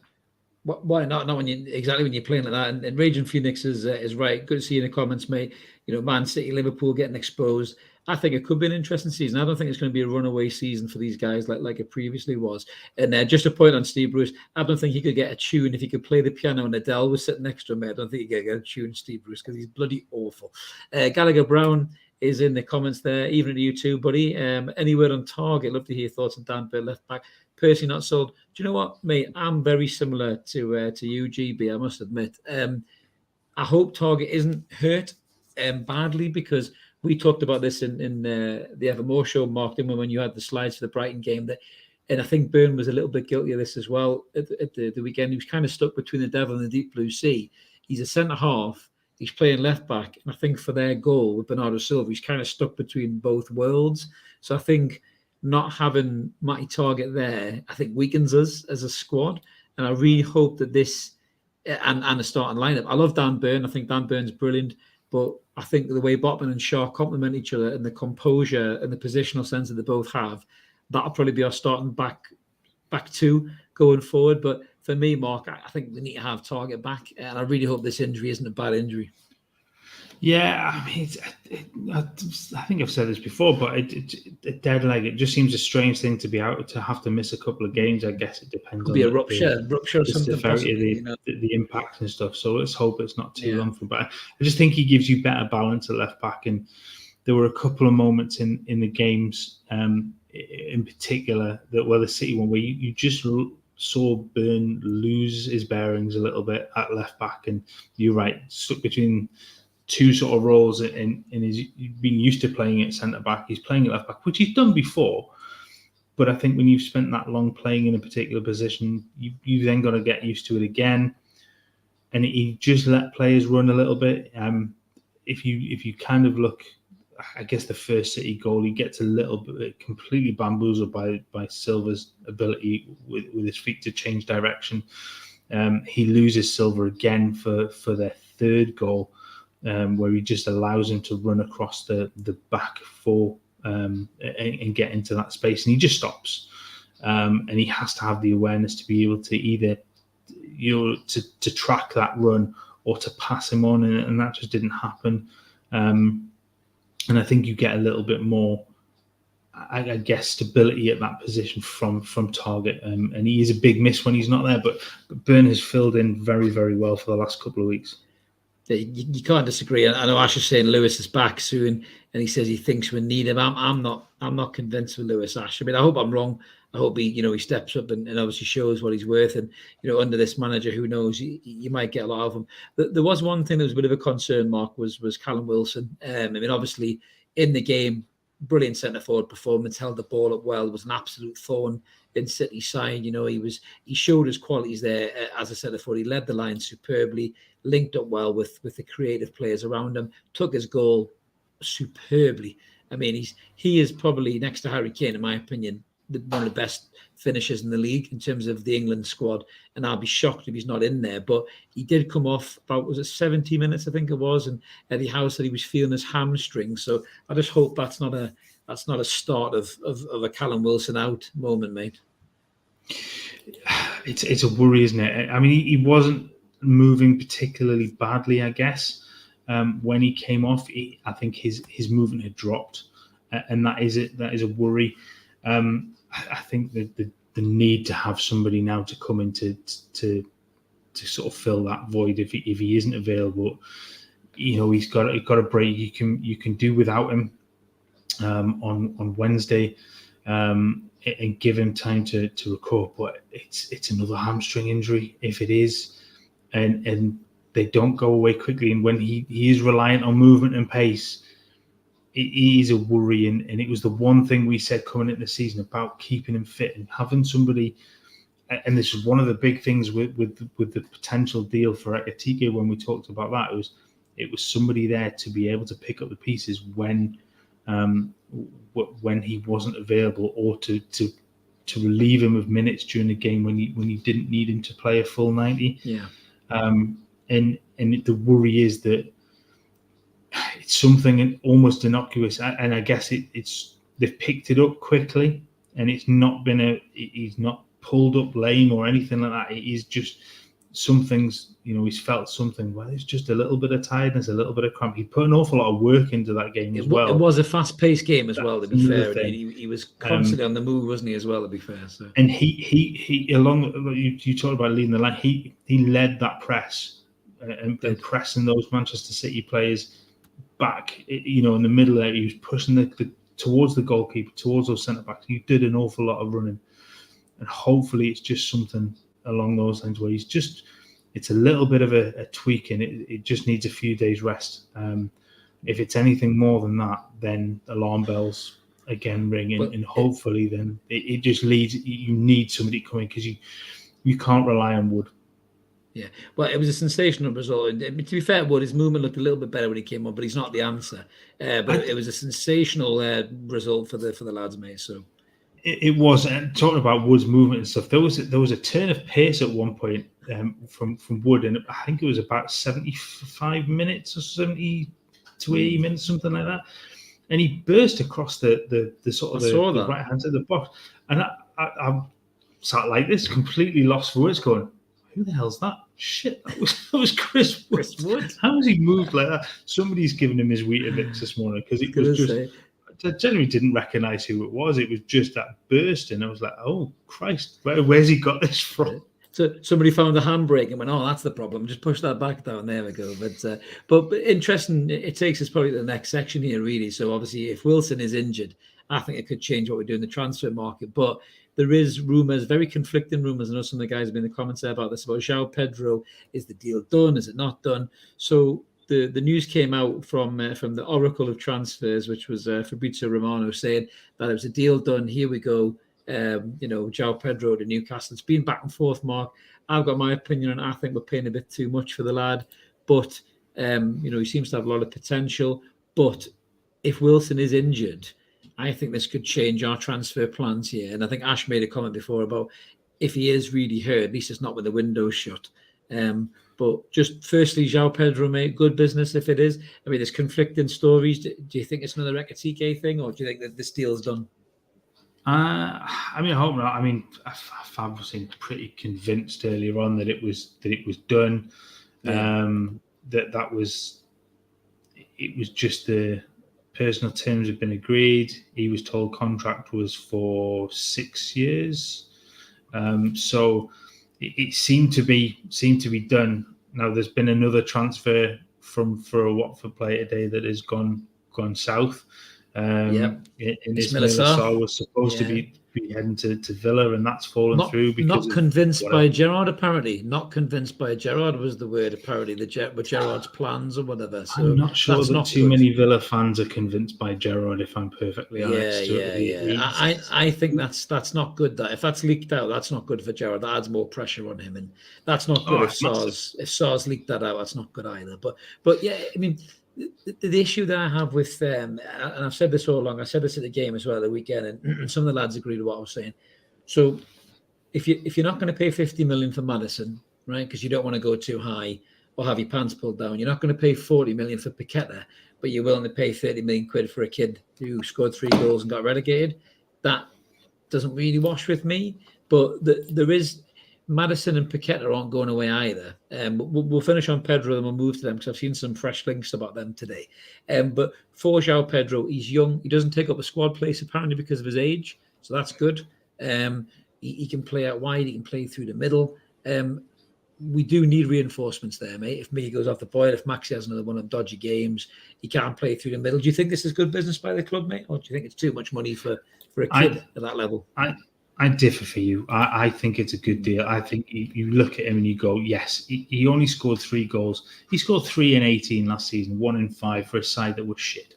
Why not? Not when you're playing like that. And Raging Phoenix is right. Good to see you in the comments, mate. Man City, Liverpool getting exposed. I think it could be an interesting season. I don't think it's going to be a runaway season for these guys like it previously was. And just a point on Steve Bruce, I don't think he could get a tune if he could play the piano and Adele was sitting next to him. I don't think he could get a tune, Steve Bruce, because he's bloody awful. Gallagher Brown is in the comments there. Even to you too, buddy. Any word on Target? Love to hear your thoughts on Dan Burn, left back. Personally not sold. Do you know what, mate? I'm very similar to you, GB, I must admit. I hope Target isn't hurt badly, because we talked about this in the Evermore show, Mark, didn't we, when you had the slides for the Brighton game. And I think Byrne was a little bit guilty of this as well at the weekend. He was kind of stuck between the devil and the deep blue sea. He's a centre-half. He's playing left-back. And I think for their goal with Bernardo Silva, he's kind of stuck between both worlds. So I think not having Matty Target there, I think weakens us as a squad. And I really hope that this and the starting lineup. I love Dan Burn. I think Dan Burn's brilliant. But I think the way Botman and Shaw complement each other and the composure and the positional sense that they both have, that'll probably be our starting back two going forward. But for me, Mark, I think we need to have Target back. And I really hope this injury isn't a bad injury. Yeah, I mean, I think I've said this before, but a dead leg, it just seems a strange thing to be out, to have to miss a couple of games. I guess it depends on a rupture or the something, severity of the impact and stuff. So let's hope it's not too long for. But I just think he gives you better balance at left back. And there were a couple of moments in the games, in particular, that were the City one, where you just saw Burn lose his bearings a little bit at left back, and you're right, stuck between two sort of roles, and he's been used to playing at centre back. He's playing at left back, which he's done before. But I think when you've spent that long playing in a particular position, you then got to get used to it again. And he just let players run a little bit. If you kind of look, I guess the first City goal, he gets a little bit completely bamboozled by Silva's ability with his feet to change direction. He loses Silva again for their third goal. Where he just allows him to run across the back four and get into that space, and he just stops. And he has to have the awareness to be able to either to track that run or to pass him on, and that just didn't happen. And I think you get a little bit more, I guess, stability at that position from Target. And he is a big miss when he's not there, but Burn has filled in very, very well for the last couple of weeks. You can't disagree. I know Ash is saying Lewis is back soon, and he says he thinks we need him. I'm not convinced with Lewis, Ash. I mean, I hope I'm wrong. I hope he steps up and obviously shows what he's worth. And under this manager, who knows, you might get a lot of him. There was one thing that was a bit of a concern, Mark, was Callum Wilson. I mean, obviously in the game, brilliant centre forward performance, held the ball up well. It was an absolute thorn in City's side. He showed his qualities there. As I said before, he led the line superbly, linked up well with the creative players around him, took his goal superbly. I mean, he is probably, next to Harry Kane, in my opinion, one of the best finishers in the league in terms of the England squad. And I'll be shocked if he's not in there. But he did come off about, was it 70 minutes, I think it was, and Eddie Howe said he was feeling his hamstring. So I just hope that's not a start of a Callum Wilson out moment, mate. It's a worry, isn't it? I mean, he wasn't moving particularly badly, I guess. When he came off, I think his movement had dropped, and that is a worry. I think that the need to have somebody now to come in to sort of fill that void if he isn't available. He's got a break. You can do without him on Wednesday, and give him time to recover. But it's another hamstring injury if it is, and they don't go away quickly. And when he is reliant on movement and pace, it is a worry. And it was the one thing we said coming into the season about keeping him fit and having somebody. And this is one of the big things with the potential deal for Ekitike when we talked about that. It was somebody there to be able to pick up the pieces when he wasn't available, or to relieve him of minutes during the game when you didn't need him to play a full 90. Yeah. And the worry is that it's something almost innocuous, and I guess they've picked it up quickly, and it's not been he's not pulled up lame or anything like that. It is just some things, he's felt something. Well, it's just a little bit of tiredness, a little bit of cramp. He put an awful lot of work into that game as well. It was a fast-paced game as well, to be fair. And he was constantly on the move, wasn't he, as well, to be fair. So. And he along you talked about leading the line. He led that press and pressing those Manchester City players back. In the middle there, he was pushing towards the goalkeeper, towards those centre backs. He did an awful lot of running, and hopefully it's just something along those lines where it's a little bit of a tweak, and it just needs a few days rest. If it's anything more than that, then alarm bells again ring, and hopefully then it just leads. You need somebody coming, because you can't rely on Wood. Yeah, well, it was a sensational result. And to be fair, Wood, his movement looked a little bit better when he came on, but he's not the answer. But it was a sensational result for the lads, mate. So. It was, and talking about Wood's movement and stuff, there was a turn of pace at one point from Wood, and I think it was about 75 minutes or 70 to 80 minutes, something like that. And he burst across the sort of the right hand side of the box, and I sat like this, completely lost for words, going, "Who the hell's that? Shit, that was Chris Wood. How has he moved like that?" Somebody's given him his Weetabix this morning, because it was just. I generally didn't recognise who it was. It was just that burst, and I was like, "Oh Christ, where's he got this from?" So somebody found the handbrake and went, "Oh, that's the problem. Just push that back down." There we go. But interesting. It takes us probably to the next section here, really. So obviously, if Wilson is injured, I think it could change what we do in the transfer market. But there is rumours, very conflicting rumours. I know some of the guys have been in the comments there about this. About João Pedro, is the deal done? Is it not done? So. The news came out from the Oracle of Transfers, which was Fabrizio Romano, saying that it was a deal done. Here we go. João Pedro to Newcastle. It's been back and forth, Mark. I've got my opinion, and I think we're paying a bit too much for the lad. But he seems to have a lot of potential. But if Wilson is injured, I think this could change our transfer plans here. And I think Ash made a comment before about if he is really hurt, at least it's not with the window shut. But just firstly, João Pedro, mate, good business if it is. I mean, there's conflicting stories. Do you think it's another Ekitike thing, or do you think that this deal's done? I hope not. I mean, I was pretty convinced earlier on that it was done. Yeah. It was just the personal terms had been agreed. He was told contract was for 6 years. So it seemed to be done. Now there's been another transfer for a Watford player today that has gone south. Ismaila Sarr was supposed to be heading to Villa, and that's fallen through. Because not convinced by Gerrard, apparently. Not convinced by Gerrard was the word, apparently. With Gerrard's plans or whatever. So I'm not sure that too many Villa fans are convinced by Gerrard, if I'm perfectly honest. I think that's not good. That if that's leaked out, that's not good for Gerrard. That adds more pressure on him, and that's not good. If Sarr's leaked that out, that's not good either. But yeah, I mean. The issue that I have with them, and I've said this all along, I said this at the game as well the weekend, and some of the lads agreed with what I was saying. So if you're not going to pay 50 million for Maddison, right, because you don't want to go too high or have your pants pulled down, you're not going to pay 40 million for Paqueta, but you're willing to pay 30 million quid for a kid who scored 3 goals and got relegated. That doesn't really wash with me, but there is... Maddison and Paqueta aren't going away either. We'll finish on Pedro and we'll move to them because I've seen some fresh links about them today. But for João Pedro, he's young. He doesn't take up a squad place apparently because of his age, so that's good. He can play out wide. He can play through the middle. we do need reinforcements there, mate. If Mickey goes off the boil, if Maxi has another one of dodgy games, he can't play through the middle. Do you think this is good business by the club, mate? Or do you think it's too much money for a kid at that level? I differ for you. I think it's a good deal. I think you look at him and you go, yes, he only scored 3 goals. He scored 3 in 18 last season, 1 in 5 for a side that was shit.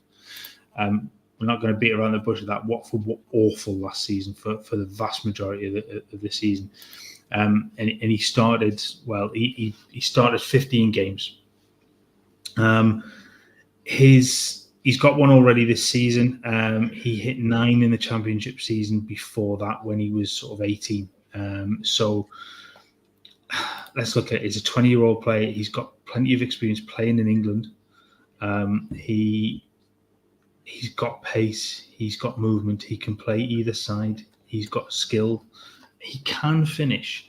We're not going to beat around the bush of that. Watford were awful last season for the vast majority of the season. And he started, well, he started 15 games. He's got one already this season. He hit 9 in the championship season before that when he was sort of 18. So let's look at it. He's a 20-year-old player. He's got plenty of experience playing in England. He's got pace. He's got movement. He can play either side. He's got skill. He can finish.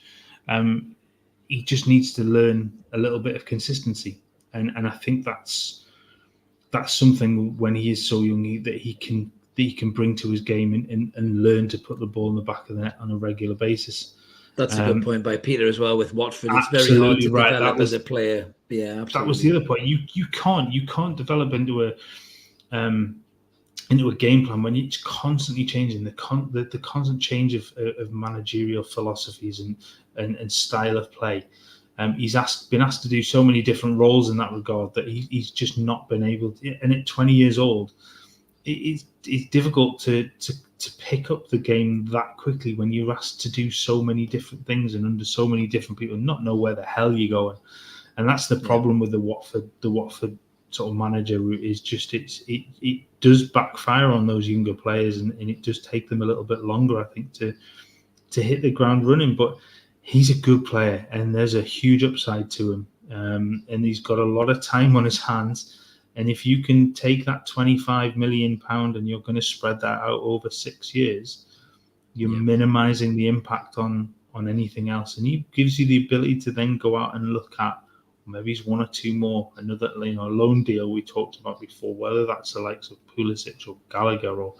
He just needs to learn a little bit of consistency. And I think that's something when he is so young that he can bring to his game and learn to put the ball in the back of the net on a regular basis. That's a good point by Peter as well with Watford. It's very hard to develop as a player. Yeah, absolutely. That was the other point. You can't develop into a game plan when it's constantly changing. The constant change of managerial philosophies and style of play. He's been asked to do so many different roles in that regard that he's just not been able to. And at 20 years old, it's difficult to pick up the game that quickly when you're asked to do so many different things and under so many different people and not know where the hell you're going. And that's the problem with the Watford sort of manager route is just it does backfire on those younger players and it does take them a little bit longer, I think, to hit the ground running. But he's a good player and there's a huge upside to him. And he's got a lot of time on his hands. And if you can take that £25 million and you're going to spread that out over 6 years, you're minimising the impact on anything else. And he gives you the ability to then go out and look at maybe it's 1 or 2 more, another loan deal we talked about before, whether that's the likes of Pulisic or Gallagher or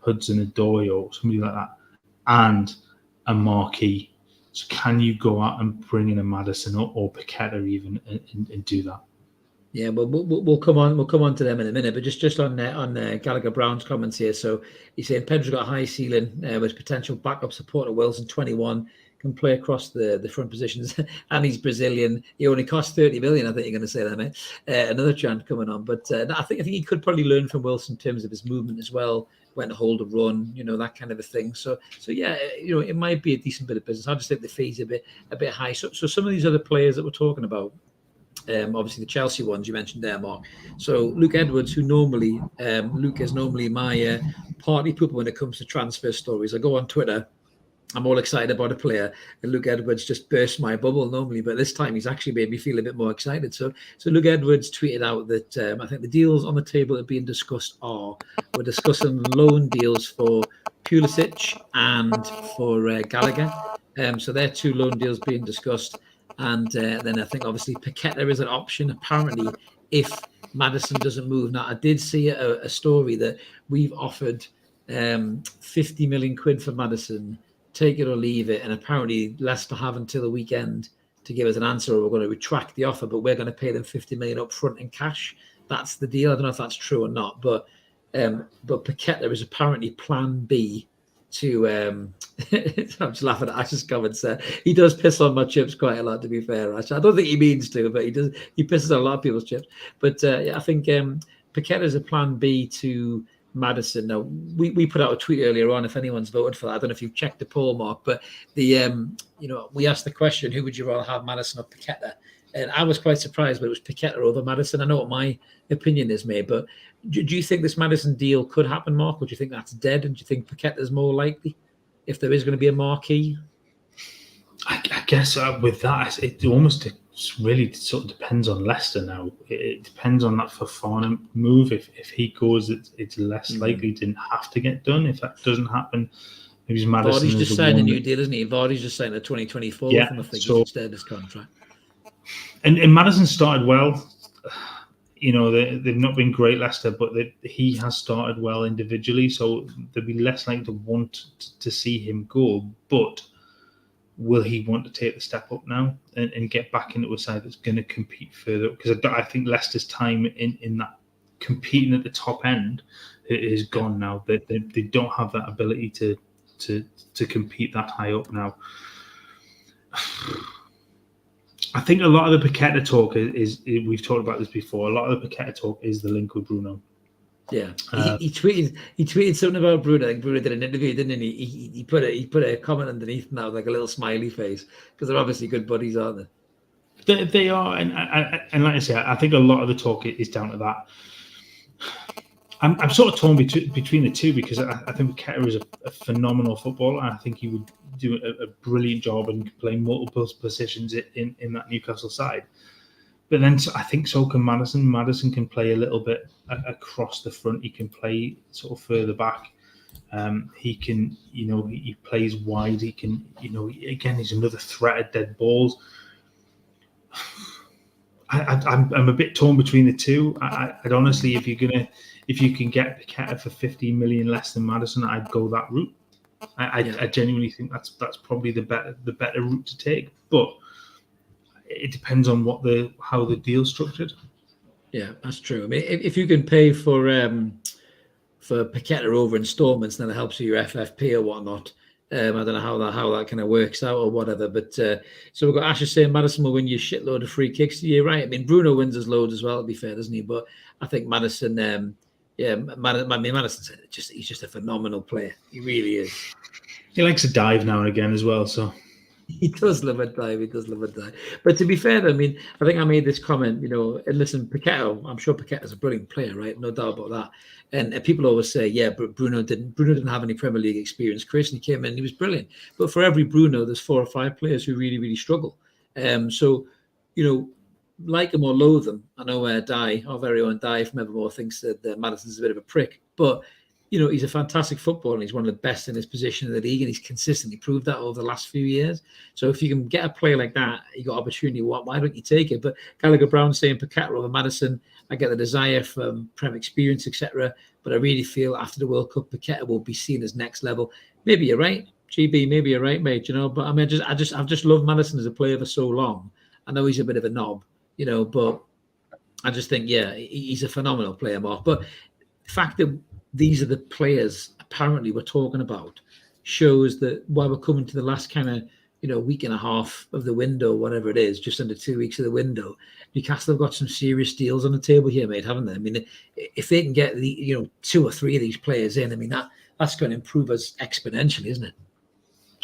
Hudson-Odoi or somebody like that, and a marquee. So can you go out and bring in a Maddison or Paqueta even and do that? Yeah, well, we'll come on to them in a minute, but just on Gallagher Brown's comments here. So he's saying Pedro's got a high ceiling with potential backup support of Wilson, 21, can play across the front positions, and he's Brazilian. He only costs 30 million. I think you're going to say that, mate. Another chant coming on, but I think he could probably learn from Wilson in terms of his movement as well, when to hold a run, that kind of a thing. So yeah, it might be a decent bit of business. I just think the fee's a bit high. So some of these other players that we're talking about. Obviously the Chelsea ones you mentioned there, Mark. So Luke Edwards, who normally Luke is normally my party pooper when it comes to transfer stories. I go on Twitter, I'm all excited about a player, and Luke Edwards just bursts my bubble normally, but this time he's actually made me feel a bit more excited. So Luke Edwards tweeted out that I think the deals on the table that are being discussed we're discussing loan deals for Pulisic and for Gallagher. So there are 2 loan deals being discussed. And then I think obviously Paqueta is an option apparently if Maddison doesn't move. Now I did see a story that we've offered 50 million quid for Maddison, take it or leave it, and apparently Leicester have until the weekend to give us an answer, or we're going to retract the offer, but we're going to pay them 50 million up front in cash. That's the deal. I don't know if that's true or not, but Paqueta is apparently plan B to I'm just laughing at Ash's comments there. He does piss on my chips quite a lot, to be fair, Ash. I don't think he means to, but he pisses on a lot of people's chips. But I think Paqueta is a plan B to Maddison. Now we put out a tweet earlier on if anyone's voted for that. I don't know if you've checked the poll, Mark, but we asked the question, who would you rather have, Maddison or Paqueta? And I was quite surprised, but it was Paqueta over Maddison. I know what my opinion is, mate, but do you think this Maddison deal could happen, Mark, or do you think that's dead? And do you think Paqueta is more likely if there is going to be a marquee? I guess with that, it almost really sort of depends on Leicester now. It depends on that Fofana move. If he goes, it's less likely to have to get done. If that doesn't happen, maybe Maddison. Vardy's just signed a new deal, isn't he? Vardy's just signed a 2024 with him, I think, instead of his contract. And Maddison started well. They've not been great, Leicester, but he has started well individually, so they'd be less likely to want to see him go. But will he want to take the step up now and get back into a side that's going to compete further? Because I think Leicester's time in that competing at the top end is gone now. They don't have that ability to compete that high up now. I think a lot of the Paqueta talk is we've talked about this before. A lot of the Paqueta talk is the link with Bruno. Yeah, he tweeted something about Bruno. I think Bruno did an interview, didn't he? He put a comment underneath now, like a little smiley face, because they're obviously good buddies, aren't they? They are, and like I say, I think a lot of the talk is down to that. I'm sort of torn between the two, because I think Paqueta is a phenomenal footballer, and I think he would do a brilliant job and play multiple positions in that Newcastle side. But then I think so can Maddison. Maddison can play a little bit across the front. He can play sort of further back. He can, he plays wide. He can, again, he's another threat at dead balls. I'm a bit torn between the two. I'd honestly, if you can get Paqueta for 15 million less than Maddison, I'd go that route. I genuinely think that's probably the better route to take. But it depends on how the deal's structured. Yeah, that's true. I mean, if you can pay for Paqueta over installments, then it helps with your FFP or whatnot. I don't know how that kind of works out or whatever. But so we've got Asher saying Maddison will win you a shitload of free kicks. You're right. I mean, Bruno wins us loads as well, to be fair, doesn't he? But I think Maddison, Maddison's he's just a phenomenal player. He really is. He likes to dive now and again as well, so. He does love a dive. But to be fair, though, I mean, I think I made this comment, and listen, Paqueta, I'm sure Paqueta's a brilliant player, right? No doubt about that. And people always say, yeah, but Bruno didn't have any Premier League experience. Chris, and he came in, and he was brilliant. But for every Bruno, there's 4 or 5 players who really, really struggle. So, like him or loathe him, I know our very own Di from Evermore thinks that Maddison's a bit of a prick, but he's a fantastic footballer, and he's one of the best in his position in the league, and he's consistently proved that over the last few years. So if you can get a player like that, you got opportunity. Why don't you take it? But Gallagher Brown saying Paqueta over Maddison, I get the desire from Prem experience, etc. But I really feel after the World Cup, Paqueta will be seen as next level. Maybe you're right, GB. Maybe you're right, mate. But I mean, I've just loved Maddison as a player for so long. I know he's a bit of a knob, but I just think, he's a phenomenal player, Mark. But the fact that these are the players apparently we're talking about shows that while we're coming to the last kind of week and a half of the window, whatever it is, just under 2 weeks of the window, Newcastle have got some serious deals on the table here, mate, haven't they? I mean, if they can get the 2 or 3 of these players in, I mean that's going to improve us exponentially, isn't it?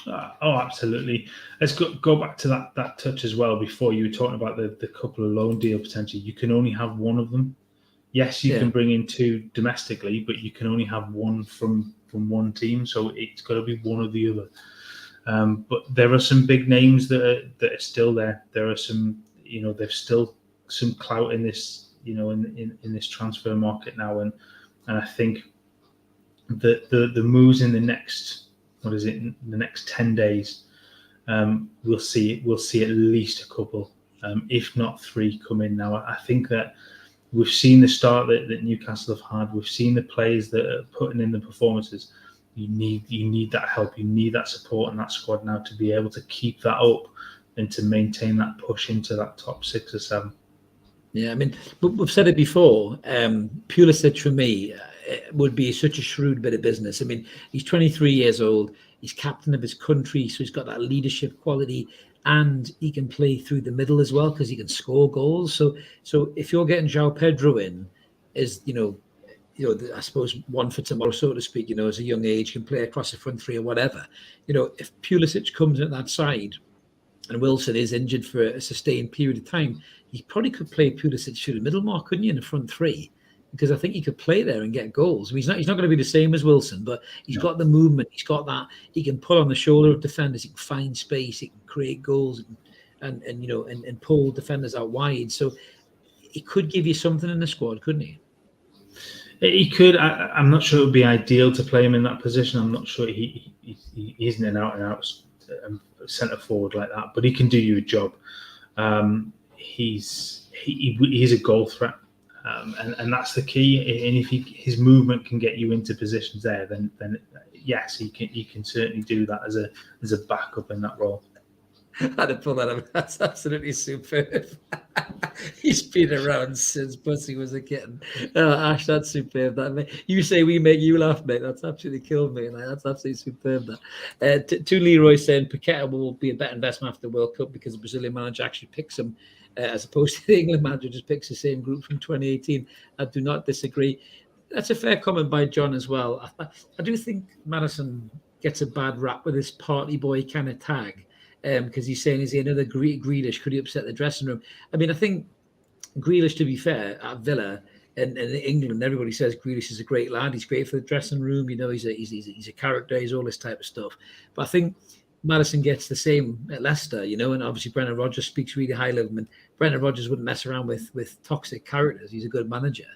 Oh, absolutely. Let's go back to that touch as well. Before you were talking about the couple of loan deal potentially, you can only have one of them. Yes, you can bring in 2 domestically, but you can only have one from one team. So it's got to be one or the other. But there are some big names that are still there. There are some, there's still some clout in this, in this transfer market now, and I think that the moves in the next the next 10 days, we'll see at least a couple, if not 3, come in now. I think that. We've seen the start that Newcastle have had. We've seen the players that are putting in the performances. You need that help. You need that support in that squad now to be able to keep that up and to maintain that push into that top 6 or 7. Yeah, I mean, we've said it before. Pulisic for me would be such a shrewd bit of business. I mean, he's 23 years old. He's captain of his country, so he's got that leadership quality. And he can play through the middle as well because he can score goals. So if you're getting João Pedro in, as I suppose one for tomorrow, so to speak, as a young age, can play across the front 3 or whatever. If Pulisic comes at that side, and Wilson is injured for a sustained period of time, he probably could play Pulisic through the middle, Mark, couldn't you, in the front 3? Because I think he could play there and get goals. I mean, he's not going to be the same as Wilson, but he's got the movement. He's got that. He can pull on the shoulder of defenders. He can find space. He can create goals and pull defenders out wide. So he could give you something in the squad, couldn't he? He could. I'm not sure it would be ideal to play him in that position. I'm not sure he isn't an out centre forward like that, but he can do you a job. He's a goal threat. And that's the key. And if his movement can get you into positions there, then yes, he can certainly do that as a backup in that role. Had to pull that up. That's absolutely superb. He's been around since Pussy was a kitten. Ash, that's superb. You say we make you laugh, mate. That's absolutely killed me. Like, that's absolutely superb. That. To Leroy saying Paqueta will be a better investment after the World Cup because the Brazilian manager actually picks him, as opposed to the England manager just picks the same group from 2018. I do not disagree. That's a fair comment by John as well. I do think Maddison gets a bad rap with this party boy kind of tag. Because he's saying, is he another Grealish? Could he upset the dressing room? I mean, I think Grealish, to be fair, at Villa and England, everybody says Grealish is a great lad. He's great for the dressing room. You know, he's a character. He's all this type of stuff. But I think Maddison gets the same at Leicester, you know, and obviously Brendan Rodgers speaks really highly of him. And Brendan Rodgers wouldn't mess around with toxic characters. He's a good manager.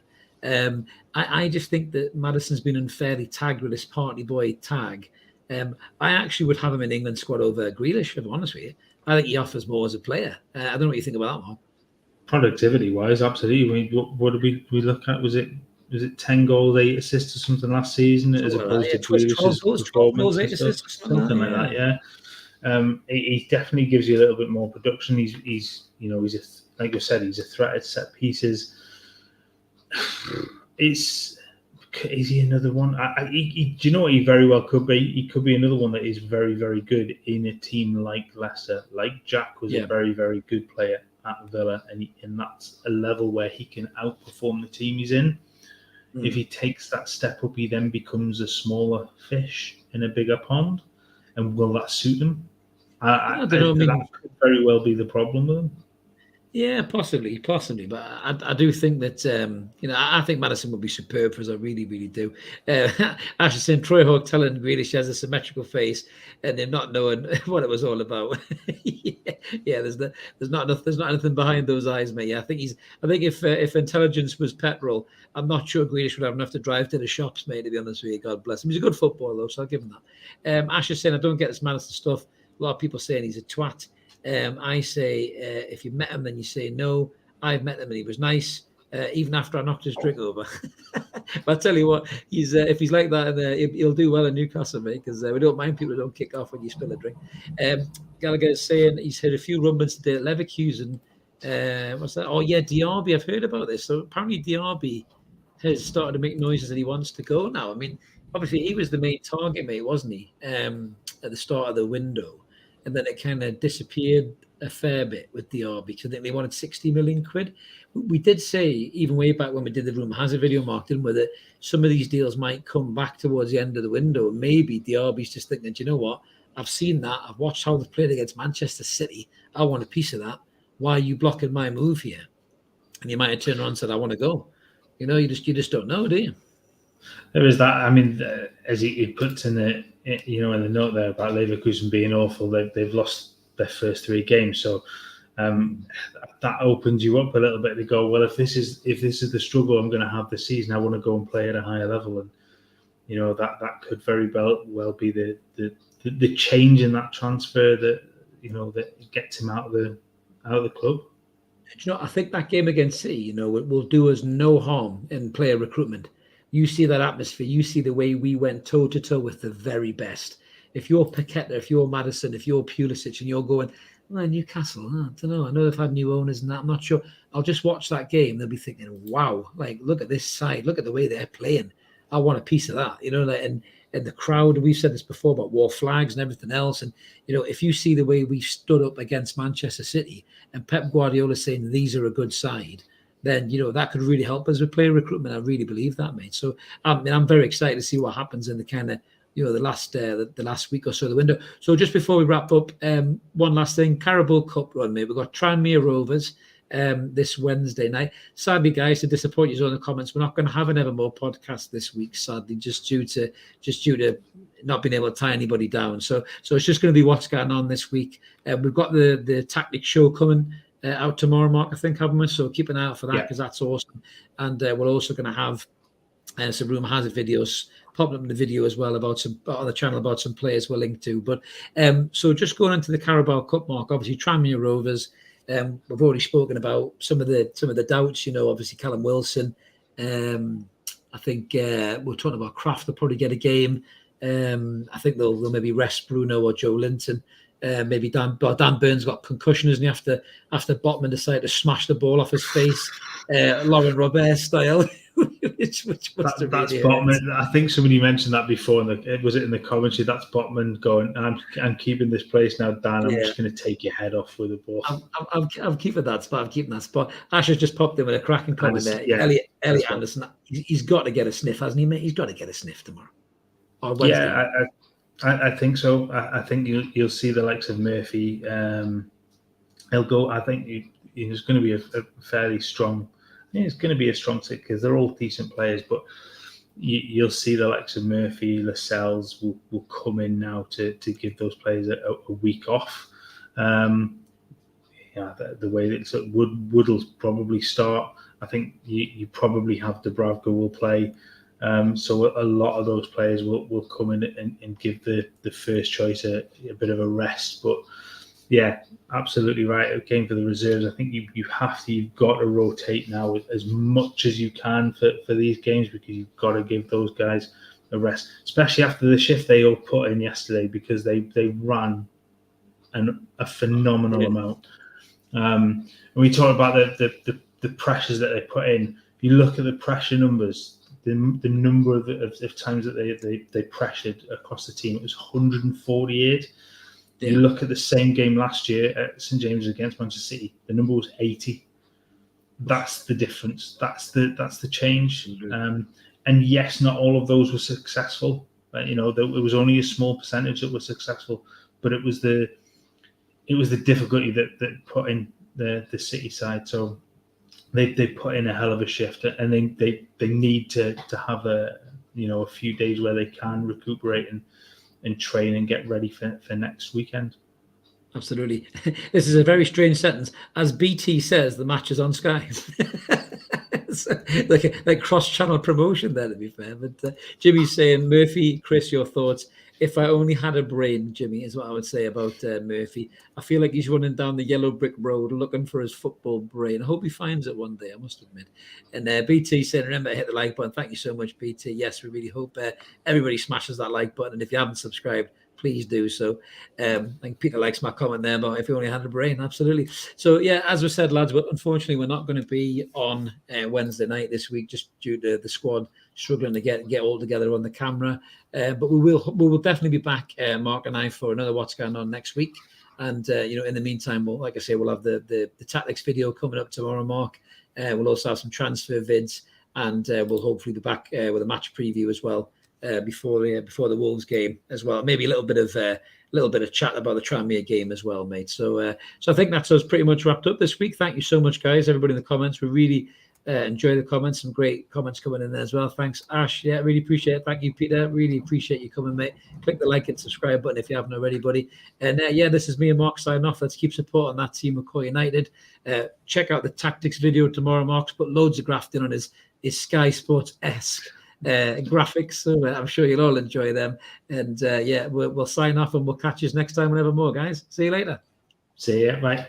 I just think that Maddison's been unfairly tagged with this party boy tag. I actually would have him in England squad over Grealish, if I'm honest with you. I think he offers more as a player. I don't know what you think about that, Mark. Productivity-wise, absolutely. What did we look at? Was it 10 goals, 8 assists or something last season, as opposed to Grealish's performance, 8 assists, something like that. Yeah. He definitely gives you a little bit more production. He's like you said, he's a threat at set pieces. Is he another one? Do you know what he very well could be? He could be another one that is very, very good in a team like Leicester. Like Jack was a very, very good player at Villa, and that's a level where he can outperform the team he's in. If he takes that step up, he then becomes a smaller fish in a bigger pond. And will that suit him? I don't know. That could very well be the problem with him. Yeah, possibly, but I do think that I think Maddison would be superb for us. I really, really do. Actually, saying Troy Hawk telling Grealish has a symmetrical face, and him not knowing what it was all about. There's not anything behind those eyes, mate. Yeah, I think if intelligence was petrol, I'm not sure Grealish would have enough to drive to the shops, mate. To be honest with you, God bless him. He's a good footballer though, so I'll give him that. Ash is saying I don't get this Maddison stuff. A lot of people saying he's a twat. I say, if you met him, then you say no. I've met him and he was nice, even after I knocked his drink over. But I tell you what, if he's like that, he'll do well in Newcastle, mate, because we don't mind people who don't kick off when you spill a drink. Gallagher is saying he's heard a few rumblings today at Leverkusen. What's that? Oh, yeah, Diaby. I've heard about this. So apparently Diaby has started to make noises that he wants to go now. I mean, obviously he was the main target, mate, wasn't he, at the start of the window? And then it kind of disappeared a fair bit with Diaby because I think they wanted 60 million quid. We did say, even way back when we did the Rumour Has a video, Mark, didn't we, that some of these deals might come back towards the end of the window. And maybe Diaby's just thinking, do you know what? I've seen that. I've watched how they've played against Manchester City. I want a piece of that. Why are you blocking my move here? And you might have turned around and said, I want to go. You know, you just don't know, do you? There is that. I mean, as he puts in the note there about Leverkusen being awful, they've lost their first 3 games. So that opens you up a little bit to go, well, if this is the struggle I'm going to have this season, I want to go and play at a higher level. And that could very well be the change in that transfer that gets him out of the club. I think that game against City, will do us no harm in player recruitment. You see that atmosphere. You see the way we went toe-to-toe with the very best. If you're Paqueta, if you're Maddison, if you're Pulisic, and you're going, Newcastle, I don't know. I know they've had new owners and that. I'm not sure. I'll just watch that game. They'll be thinking, wow, look at this side. Look at the way they're playing. I want a piece of that, and the crowd. We've said this before about war flags and everything else. And, if you see the way we stood up against Manchester City and Pep Guardiola saying these are a good side, then, that could really help us with player recruitment. I really believe that, mate. So, I'm very excited to see what happens in the kind of, the last week or so of the window. So just before we wrap up, one last thing, Carabao Cup run, mate. We've got Tranmere Rovers this Wednesday night. Sadly, guys, to disappoint you in the comments, we're not going to have an Evermore podcast this week, sadly, just due to not being able to tie anybody down. So it's just going to be what's going on this week. We've got the Tactics show coming out tomorrow, Mark, I think, haven't we? So keep an eye out for that because that's awesome. And we're also going to have some Rumour Has It videos popping up in the video as well about some on the channel about some players we're linked to. But so just going into the Carabao Cup, Mark, obviously Tranmere Rovers. We've already spoken about some of the doubts. Obviously Callum Wilson. I think we're talking about Kraft. They'll probably get a game. I think they'll maybe rest Bruno or Joe Linton. Maybe Dan Burns got concussion, isn't he? After Botman decided to smash the ball off his face, Laurent Robert style, which must have that's really Botman. I think somebody mentioned that before. Was it in the commentary? That's Botman going, I'm keeping this place now, Dan. I'm just going to take your head off with the ball. I'm keeping that spot. I'm keeping that spot. Ash has just popped in with a cracking comment there. Yeah, Elliot Anderson, he's got to get a sniff, hasn't he, mate? He's got to get a sniff tomorrow. Or Wednesday. Yeah, I think so. I think you'll see the likes of Murphy. He'll go. I think it's going to be a fairly strong. It's going to be a strong side because they're all decent players, but you'll see the likes of Murphy, Lascelles will come in now to give those players a week off. The way that Wood'll probably start. I think you probably have Dubravka will play. So a lot of those players will come in and give the first choice a bit of a rest. But yeah, absolutely right. Again, for the reserves, I think you've got to rotate now as much as you can for these games, because you've got to give those guys a rest, especially after the shift they all put in yesterday, because they ran a phenomenal amount. And we talk about the pressures that they put in. If you look at the pressure numbers, the number of times that they pressured across the team, it was 148. Yeah. You look at the same game last year at St James's against Manchester City, the number was 80. That's the difference. That's the change. And yes, not all of those were successful. It was only a small percentage that was successful, but it was the difficulty that put in the City side. So they put in a hell of a shift, and they need to have a few days where they can recuperate and train and get ready for next weekend. Absolutely. This is a very strange sentence. As BT says, the match is on Sky. like cross-channel promotion there, to be fair. But Jimmy's saying, Murphy, Chris, your thoughts? If I only had a brain, Jimmy, is what I would say about Murphy. I feel like he's running down the yellow brick road looking for his football brain. I hope he finds it one day, I must admit. And BT saying, remember to hit the like button. Thank you so much, BT. Yes, we really hope everybody smashes that like button. And if you haven't subscribed, please do so. I think Peter likes my comment there, but if you only had a brain, absolutely. So, yeah, as we said, lads, but unfortunately, we're not going to be on Wednesday night this week just due to the squad struggling to get all together on the camera. But we will definitely be back, Mark and I, for another What's Going On next week. And, in the meantime, we'll have the tactics video coming up tomorrow, Mark. We'll also have some transfer vids, and we'll hopefully be back with a match preview as well before the Wolves game as well. Maybe a little bit of chat about the Tranmere game as well, mate. So I think that's us pretty much wrapped up this week. Thank you so much, guys. Everybody in the comments, we really enjoy the comments. Some great comments coming in there as well. Thanks, Ash. Yeah, really appreciate it. Thank you, Peter. Really appreciate you coming, mate. Click the like and subscribe button if you haven't already, buddy. And this is me and Mark signing off. Let's keep supporting that team, Newcastle United. Check out the tactics video tomorrow. Mark's put loads of grafting on his Sky Sports-esque graphics, so I'm sure you'll all enjoy them. And we'll sign off, and we'll catch you next time whenever more, guys. See you later. See ya. Bye.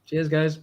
Cheers, guys.